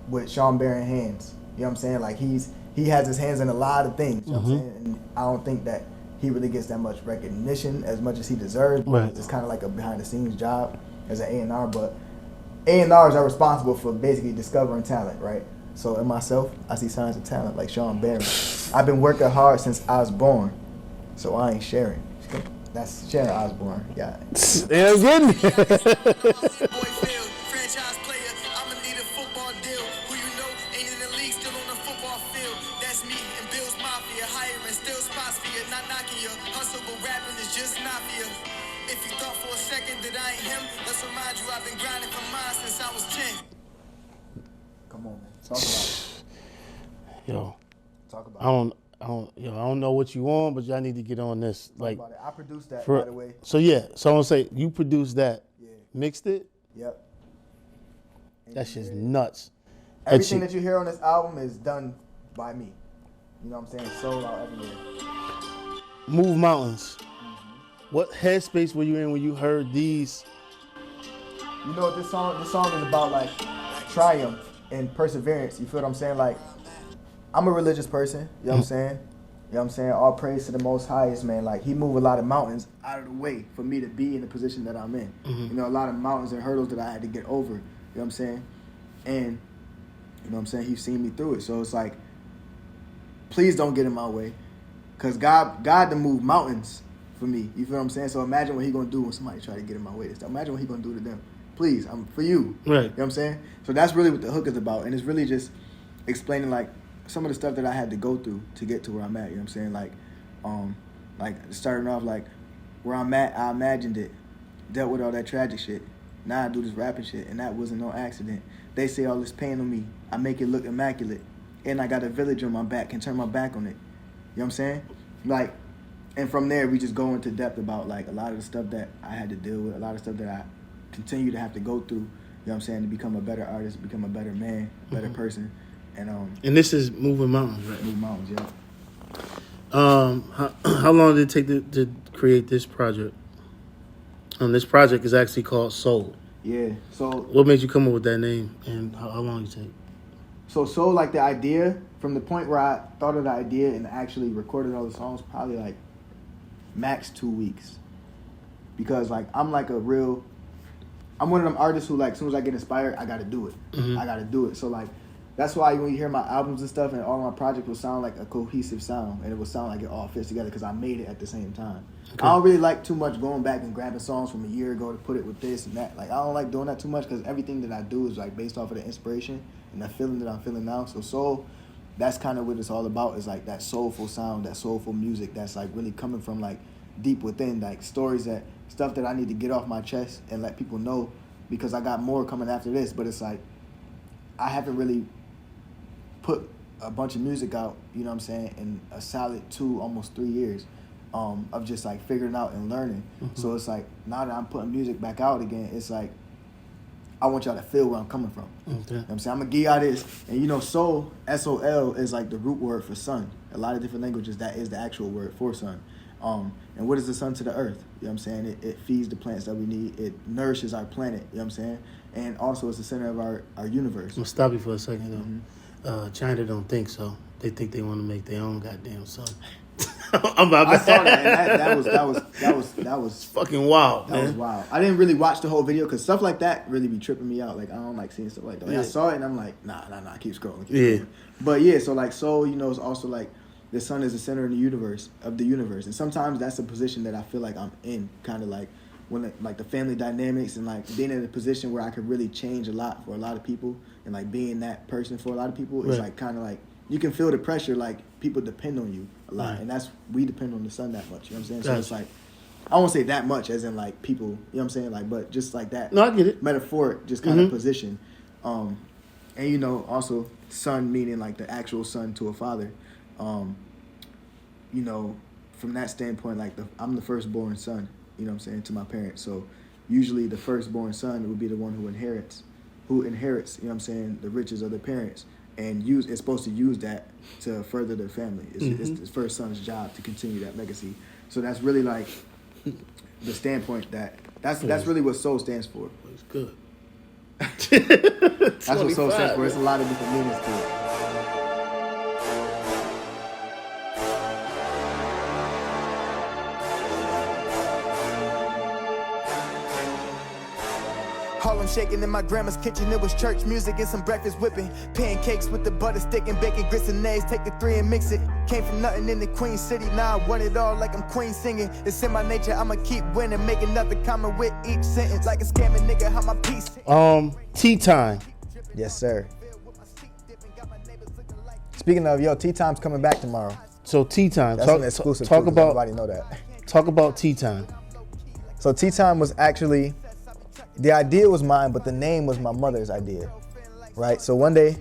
with Sean Barron hands. You know what I'm saying? Like, he has his hands in a lot of things. You know what I'm saying? And I don't think that he really gets that much recognition as much as he deserves. Right. It's kind of like a behind-the-scenes job as an A&R, but A&Rs are responsible for basically discovering talent, right? So in myself, I see signs of talent like Sean Barron. I've been working hard since I was born, so I ain't sharing. That's Sharon Osbourne. Yeah. And again. Boy field, franchise player, I'm a leader, football deal. Who you know ain't in the league, still on the football field. That's me and Bill's Mafia, hiring still spots for you, not knocking you. Hustle, but rapping is just not for you. If you thought for a second that I ain't him, let's remind you I've been grinding for mine since I was 10. Come on, man. Talk about it. Yo, Talk about I don't know what you want, but y'all need to get on this. it. Like, Talk about it. I produced that, for, by the way. so yeah, so I'm gonna say you produced that, Yeah. mixed it. Yep. That shit's nuts. Everything shit- that you hear on this album is done by me. You know what I'm saying? Sold out everywhere. Move Mountains. What headspace were you in when you heard these? You know what this song is about, like triumph and perseverance. You feel what I'm saying? Like, I'm a religious person, you know what I'm saying? You know what I'm saying? All praise to the Most Highest, man. Like, he moved a lot of mountains out of the way for me to be in the position that I'm in. You know, a lot of mountains and hurdles that I had to get over, you know what I'm saying? And, you know what I'm saying? He's seen me through it. So it's like, please don't get in my way. Because God done moved mountains for me. You feel what I'm saying? So imagine what he going to do when somebody try to get in my way. Imagine what he going to do to them. Please, I'm for you. Right. You know what I'm saying? So that's really what the hook is about. And it's really just explaining, like, some of the stuff that I had to go through to get to where I'm at. You know what I'm saying? Like starting off, like, where I'm at, I imagined it. Dealt with all that tragic shit. Now I do this rapping shit, and that wasn't no accident. They say all this pain on me. I make it look immaculate. And I got a village on my back, can turn my back on it. You know what I'm saying? Like, and from there, we just go into depth about, like, a lot of the stuff that I had to deal with, a lot of stuff that I continue to have to go through, you know what I'm saying, to become a better artist, become a better man, better person. And this is Moving Mountains, right? Move mountains, yeah. How long did it take to create this project? This project is actually called Soul. Yeah. So What made you come up with that name, and how long did it take? So like the idea, from the point where I thought of the idea and actually recorded all the songs, probably like max 2 weeks. Because like I'm one of them artists who, like, as soon as I get inspired, I gotta do it. I gotta do it. So like that's why when you hear my albums and stuff and all my projects will sound like a cohesive sound, and it will sound like it all fits together because I made it at the same time. Okay. I don't really like too much going back and grabbing songs from a year ago to put it with this and that. Like, I don't like doing that too much because everything that I do is like based off of the inspiration and the feeling that I'm feeling now. So soul, that's kind of what it's all about, is like that soulful sound, that soulful music that's like really coming from like deep within, like stuff that I need to get off my chest and let people know, because I got more coming after this. But it's like I haven't really put a bunch of music out, you know what I'm saying, in a solid 2, almost 3 years of just like figuring out and learning. So it's like now that I'm putting music back out again, it's like I want y'all to feel where I'm coming from. You know what I'm saying? I'm gonna give y'all this, and you know, soul, S-O-L, is like the root word for sun. A lot of different languages, that is the actual word for sun. And what is the sun to the earth? You know what I'm saying? It feeds the plants that we need. It nourishes our planet. You know what I'm saying? And also it's the center of our universe. I'm gonna stop you for a second though. China don't think so. They think they want to make their own goddamn sun. I saw that, and that was fucking wild, That man. was wild. I didn't really watch the whole video because stuff like that really be tripping me out. Like, I don't like seeing stuff like that. Like, I saw it and I'm like, nah, keep scrolling. Keep scrolling. But yeah, so like soul, you know, is also like the sun is the center of the universe, and sometimes that's a position that I feel like I'm in, kind of like when like the family dynamics and like being in a position where I could really change a lot for a lot of people, and like being that person for a lot of people is like kind of like you can feel the pressure, like people depend on you a lot, and we depend on the sun that much. You know what I'm saying? So it's like, I won't say that much as in like people, you know what I'm saying? Like, but just like that. No, I get it. Metaphoric, just kind of position. And you know, also son meaning like the actual son to a father. You know, from that standpoint, like I'm the firstborn son, you know what I'm saying, to my parents. So usually the firstborn son would be the one who inherits, you know what I'm saying, the riches of the parents, and it's supposed to use that to further the family. It's the first son's job to continue that legacy. So that's really like the standpoint that's really what soul stands for. It's good. That's what soul stands for. There's a lot of different meanings to it. Harlem shaking in my grandma's kitchen, it was church music and some breakfast whipping. Pancakes with the butter stick and bacon, grits and eggs, take the three and mix it. Came from nothing in the Queen City, now I want it all like I'm Queen singing. It's in my nature, I'ma keep winning, making nothing common with each sentence. Like a scamming nigga, how my piece. Tea time. Yes, sir. Speaking of, Tea Time's coming back tomorrow. So tea time. That's an exclusive. Talk too, about. everybody know that. Talk about tea time. So Tea Time was actually, the idea was mine, but the name was my mother's idea, right? So one day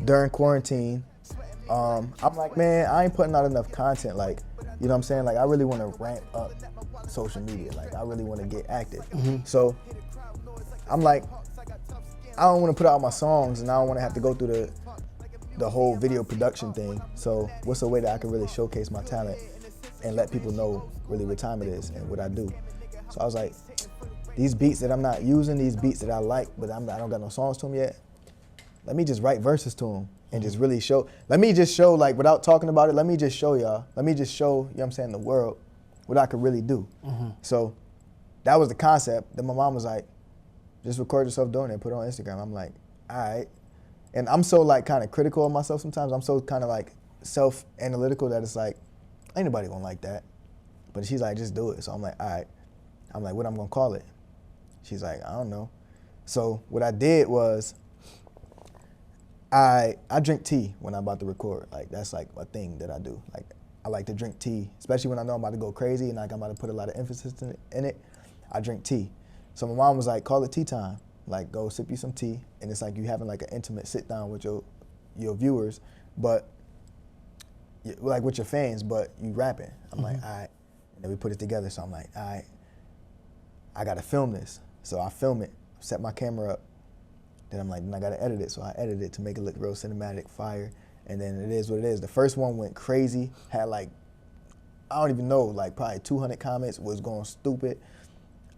during quarantine, I'm like, man, I ain't putting out enough content. Like, you know what I'm saying? Like, I really want to ramp up social media. Like, I really want to get active. So I'm like, I don't want to put out my songs, and I don't want to have to go through the whole video production thing. So what's a way that I can really showcase my talent and let people know really what time it is and what I do? So I was like, these beats that I'm not using, these beats that I like, but I don't got no songs to them yet, let me just write verses to them and just really show. Let me just show, like, without talking about it, let me just show y'all. Let me just show, you know what I'm saying, the world what I could really do. So that was the concept. Then my mom was like, just record yourself doing it and put it on Instagram. I'm like, all right. And I'm so, like, kind of critical of myself sometimes. I'm so kind of, like, self-analytical that it's like, ain't nobody gonna like that. But she's like, just do it. So I'm like, all right. I'm like, what I'm gonna call it? She's like, I don't know. So what I did was, I drink tea when I'm about to record. Like, that's like a thing that I do. Like, I like to drink tea, especially when I know I'm about to go crazy and like I'm about to put a lot of emphasis in it. I drink tea. So my mom was like, call it tea time. Like, go sip you some tea, and it's like you having like an intimate sit down with your viewers, but like with your fans, but you rapping. I'm like, all right. And then we put it together. So I'm like, all right, I gotta film this. So I film it, set my camera up. Then I'm like, then I gotta edit it. So I edited it to make it look real cinematic, fire. And then it is what it is. The first one went crazy, had like, I don't even know, like probably 200 comments, was going stupid.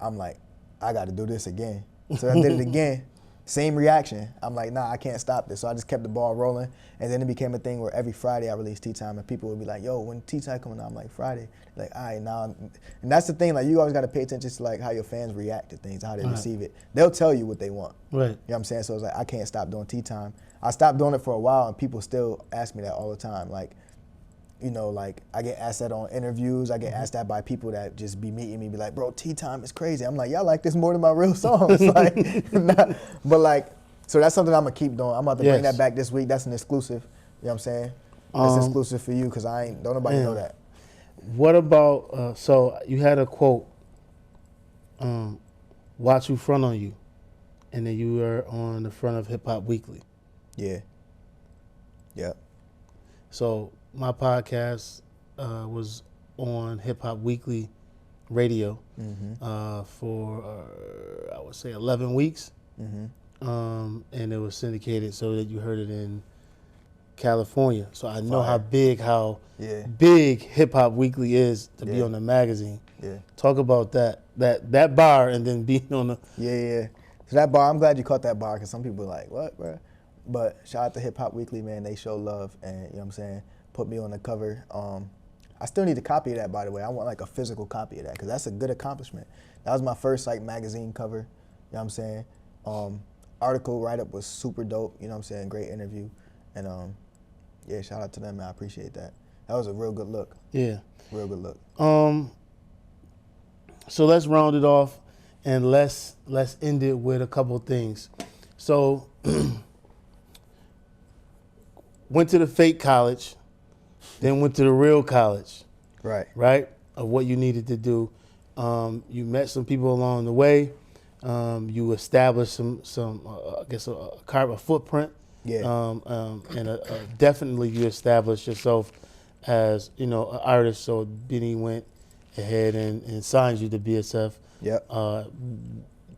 I'm like, I gotta do this again. So I did it again, same reaction. I'm like, nah, I can't stop this. So I just kept the ball rolling. And then it became a thing where every Friday I release Tea Time, and people would be like, yo, when Tea Time coming out? I'm like, Friday. Like, all right, now. And that's the thing, like, you always gotta pay attention to like how your fans react to things, how they receive it. They'll tell you what they want. Right. You know what I'm saying? So it's like, I can't stop doing Tea Time. I stopped doing it for a while, and people still ask me that all the time. Like, you know, like, I get asked that on interviews. I get asked that by people that just be meeting me, be like, bro, Tea Time is crazy. I'm like, y'all like this more than my real songs. Like, but like, so that's something I'm gonna keep doing. I'm about to bring that back this week. That's an exclusive. You know what I'm saying? That's exclusive for you, because don't nobody know that. What about, so you had a quote, watch who front on you, and then you were on the front of Hip Hop Weekly. Yeah. Yep. So my podcast was on Hip Hop Weekly radio for, I would say, 11 weeks. And it was syndicated so that you heard it in California. So I know how big Hip Hop Weekly is to be on the magazine. Yeah. Talk about that bar and then being on the... Yeah. So that bar, I'm glad you caught that bar, because some people are like, what, bro? But shout out to Hip Hop Weekly, man. They show love, and you know what I'm saying, put me on the cover. I still need a copy of that, by the way. I want like a physical copy of that, because that's a good accomplishment. That was my first like magazine cover, you know what I'm saying? Article write-up was super dope, you know what I'm saying? Great interview. And yeah, shout out to them, man. I appreciate that. That was a real good look. Yeah. Real good look. So let's round it off, and let's end it with a couple things. So went to the fake college, then went to the real college. Right? Of what you needed to do. You met some people along the way. You established some I guess a footprint. Yeah. And definitely you established yourself as, you know, an artist. So Benny went ahead and signed you to BSF. Yep.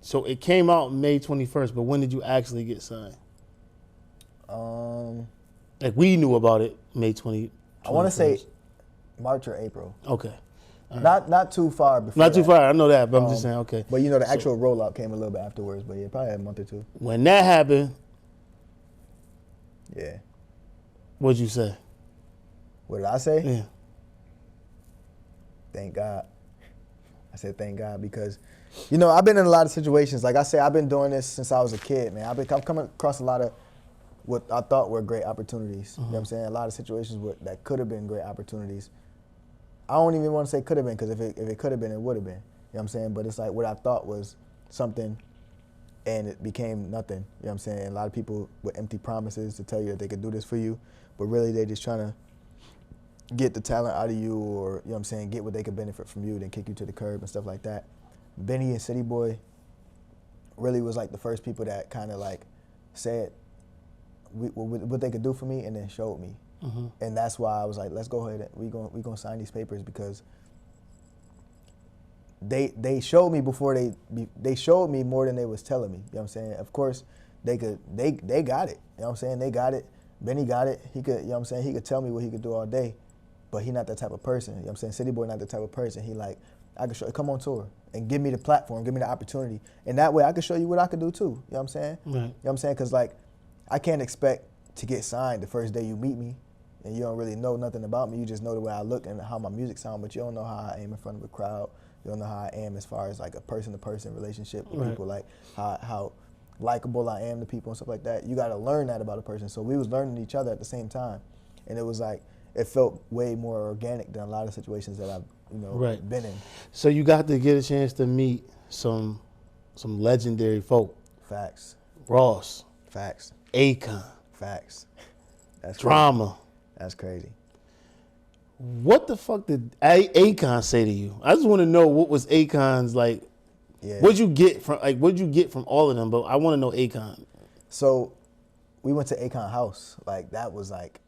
So it came out May 21st, but when did you actually get signed? Like, we knew about it May 20. I want to say March or April. Okay. Right. Not too far before. Not too far. I know that, but I'm just saying. Okay. But you know, the actual rollout came a little bit afterwards. But yeah, probably a month or two. When that happened. Yeah. What'd you say? What did I say? Yeah. Thank God. I said, thank God, because, you know, I've been in a lot of situations. Like I said, I've been doing this since I was a kid, man. I'm coming across a lot of what I thought were great opportunities. You know what I'm saying? A lot of situations that could have been great opportunities. I don't even want to say could have been, because if it could have been, it would have been. You know what I'm saying? But it's like what I thought was something, and it became nothing. You know what I'm saying? A lot of people with empty promises to tell you that they could do this for you, but really they just trying to get the talent out of you, or, you know what I'm saying, get what they could benefit from you, then kick you to the curb and stuff like that. Benny and City Boy really was like the first people that kind of like said what they could do for me, and then showed me. And that's why I was like, let's go ahead, we gonna sign these papers, because they showed me before they showed me more than they was telling me. You know what I'm saying? Of course, they got it. You know what I'm saying? They got it. Benny got it. He could, you know what I'm saying? He could tell me what he could do all day, but he not that type of person. You know what I'm saying? City Boy not the type of person. He like, I could show, come on tour and give me the platform, give me the opportunity, and that way I could show you what I could do too. You know what I'm saying? Right. You know what I'm saying? Because like, I can't expect to get signed the first day you meet me, and you don't really know nothing about me. You just know the way I look and how my music sound, but you don't know how I am in front of a crowd. You don't know how I am as far as like a person-to-person relationship with people, like how likable I am to people and stuff like that. You got to learn that about a person. So we was learning each other at the same time, and it was like, it felt way more organic than a lot of situations that I've, you know, been in. So you got to get a chance to meet some legendary folk. Facts. Ross. Facts. Akon. Facts. That's Drama. Crazy. That's crazy. What the fuck did Akon say to you? I just want to know what was Akon's like. Yeah. What'd you get from all of them? But I want to know Akon. So we went to Akon house. Like that was like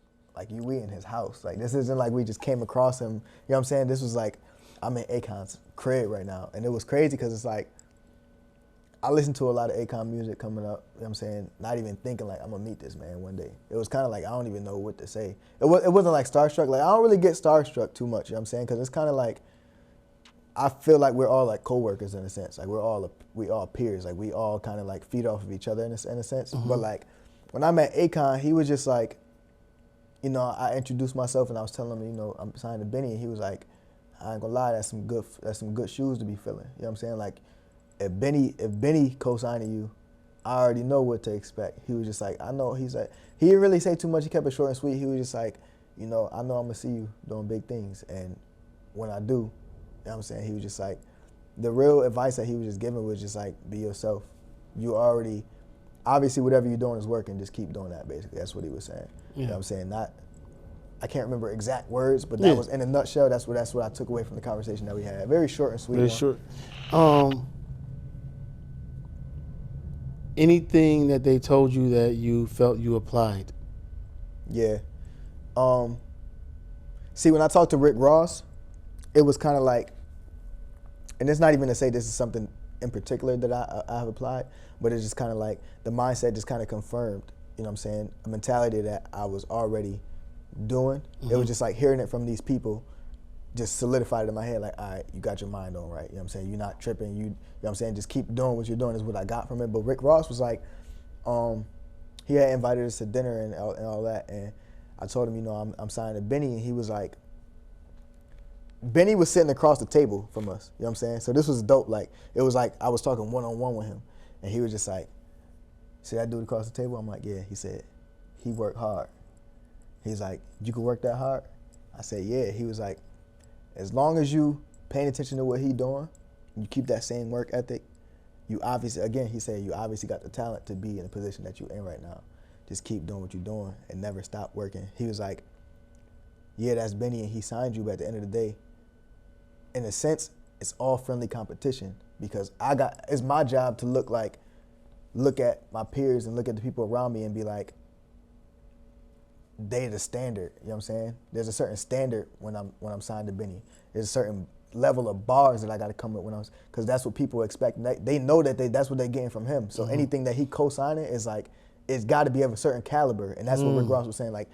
we in his house. Like this isn't like we just came across him. You know what I'm saying? This was like, I'm in Akon's crib right now. And it was crazy because it's like, I listened to a lot of Akon music coming up, you know what I'm saying? Not even thinking like, I'm gonna meet this man one day. It was kind of like, I don't even know what to say. It wasn't like starstruck. Like, I don't really get starstruck too much, you know what I'm saying? Because it's kind of like, I feel like we're all like co-workers in a sense. Like we all peers. Like we all kind of like feed off of each other in a sense. But like, when I met Akon, he was just like, you know, I introduced myself and I was telling him, you know, I'm signed to Benny, and he was like, I ain't gonna lie, that's some good shoes to be filling. You know what I'm saying? Like, if Benny co-signing you, I already know what to expect. He was just like, I know. He's like, he didn't really say too much. He kept it short and sweet. He was just like, you know, I know I'm gonna see you doing big things, and when I do, you know what I'm saying? He was just like, the real advice that he was just giving was just like, be yourself. You already, obviously whatever you're doing is working, just keep doing that, basically. That's what he was saying. You know what I'm saying? I can't remember exact words, but that was, in a nutshell, that's what I took away from the conversation that we had. Very short and sweet. Very short. Anything that they told you that you felt you applied? Yeah. See, when I talked to Rick Ross, it was kind of like, and it's not even to say this is something in particular that I have applied, but it's just kind of like the mindset just kind of confirmed, you know what I'm saying, a mentality that I was already doing. It was just like hearing it from these people just solidified it in my head, like, all right, you got your mind on right. You know what I'm saying? You're not tripping. You know what I'm saying? Just keep doing what you're doing is what I got from it. But Rick Ross was like, he had invited us to dinner and all that. And I told him, you know, I'm signing to Benny. And he was like, Benny was sitting across the table from us. You know what I'm saying? So this was dope. Like, it was like I was talking one-on-one with him. And he was just like, see that dude across the table? I'm like, yeah. He said, he worked hard. He's like, you could work that hard? I said, yeah. He was like, as long as you paying attention to what he doing, you keep that same work ethic, you obviously, again, he said, you obviously got the talent to be in the position that you're in right now. Just keep doing what you're doing and never stop working. He was like, yeah, that's Benny and he signed you, but at the end of the day, in a sense, it's all friendly competition because it's my job to look at my peers and look at the people around me and be like, they the standard, you know what I'm saying? There's a certain standard when I'm signed to Benny. There's a certain level of bars that I got to come with because that's what people expect. They know that that's what they're getting from him. So anything that he co-signing is like, it's got to be of a certain caliber, and that's what Rick Ross was saying. Like,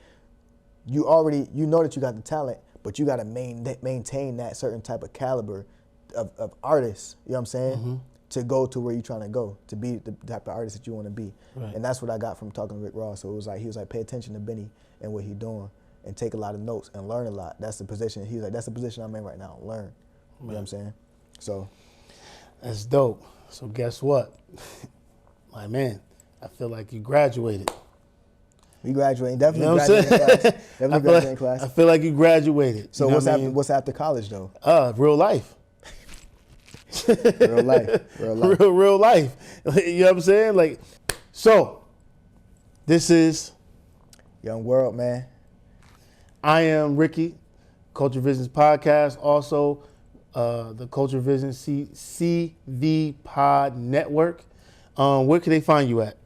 you know that you got the talent, but you got to maintain that certain type of caliber of artists. You know what I'm saying? To go to where you're trying to go, to be the type of artist that you want to be. Right. And that's what I got from talking to Rick Ross. So it was like, he was like, pay attention to Benny and what he's doing and take a lot of notes and learn a lot. That's the position. He's like, that's the position I'm in right now, learn. You know what I'm saying? So That's dope. So guess what? My man, I feel like you graduated. we graduating, definitely You know what I'm graduating class. saying? Definitely graduating class. I feel like you graduated. So You know what's what I after mean? what's after college though? Real life. Real life. Real life. real life. You know what I'm saying? Like, so this is Young World, man. I Am Ricky, Culture Visions Podcast. Also, the Culture Visions CV Pod Network. Where can they find you at?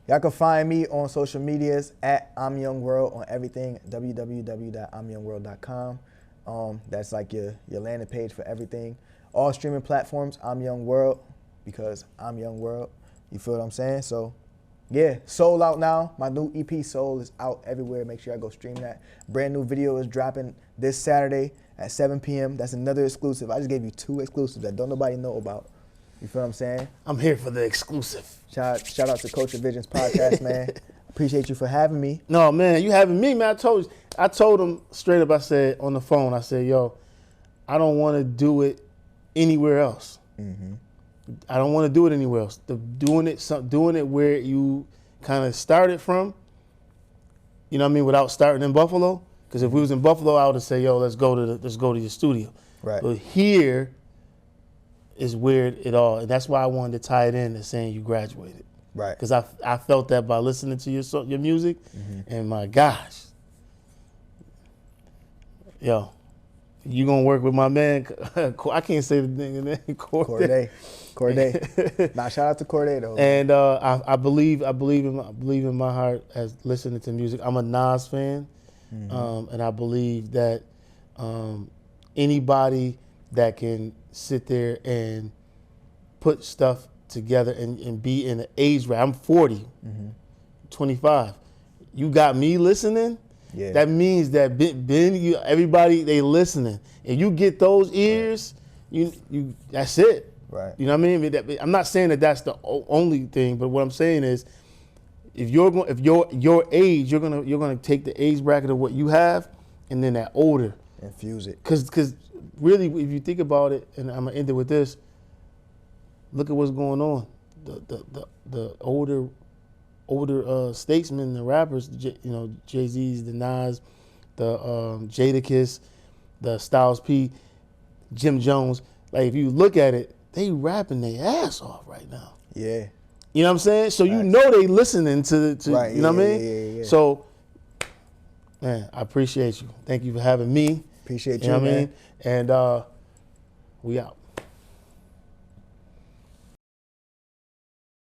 Y'all can find me on social medias at I'm Young World on everything, www.imyoungworld.com. That's like your landing page for everything. All streaming platforms, I'm Young World, because I'm Young World. You feel what I'm saying? So, yeah, Soul out now. My new EP, Soul, is out everywhere. Make sure y'all go stream that. Brand new video is dropping this Saturday at 7 p.m. That's another exclusive. I just gave you 2 exclusives that don't nobody know about. You feel what I'm saying? I'm here for the exclusive. Shout out to Culture Visions Podcast, man. Appreciate you for having me. No, man, you having me, man. I told him straight up, I said on the phone, I said, yo, I don't want to do it anywhere else. I don't want to do it anywhere else. Doing it where you kind of started from, you know what I mean, without starting in Buffalo. Because if we was in Buffalo, I would have said, yo, let's go to your studio. Right. But here is where it all, and that's why I wanted to tie it in to saying you graduated. Right. Because I felt that by listening to your music, and my gosh, yo, you gonna work with my man? I can't say the name. Corday. Nah, shout out to Corday though. And I believe in my heart as listening to music. I'm a Nas fan, and I believe that anybody that can sit there and put stuff together and be in the age range. I'm 40, 25. You got me listening. Yeah. That means that everybody they listening. If you get those ears, you that's it. Right. You know what I mean? I'm not saying that that's the only thing, but what I'm saying is, if your age, you're gonna take the age bracket of what you have, and then that older. Infuse it. Because really, if you think about it, and I'm gonna end it with this. Look at what's going on. The older statesmen, the rappers, Jay-Z's, the Nas, the Jadakiss, the Styles P, Jim Jones. Like if you look at it, they rapping their ass off right now. Yeah. You know what I'm saying? So you know they listening to Right, you know what I mean? yeah. So, man, I appreciate you. Thank you for having me. Appreciate you, know what I man. mean? And we out.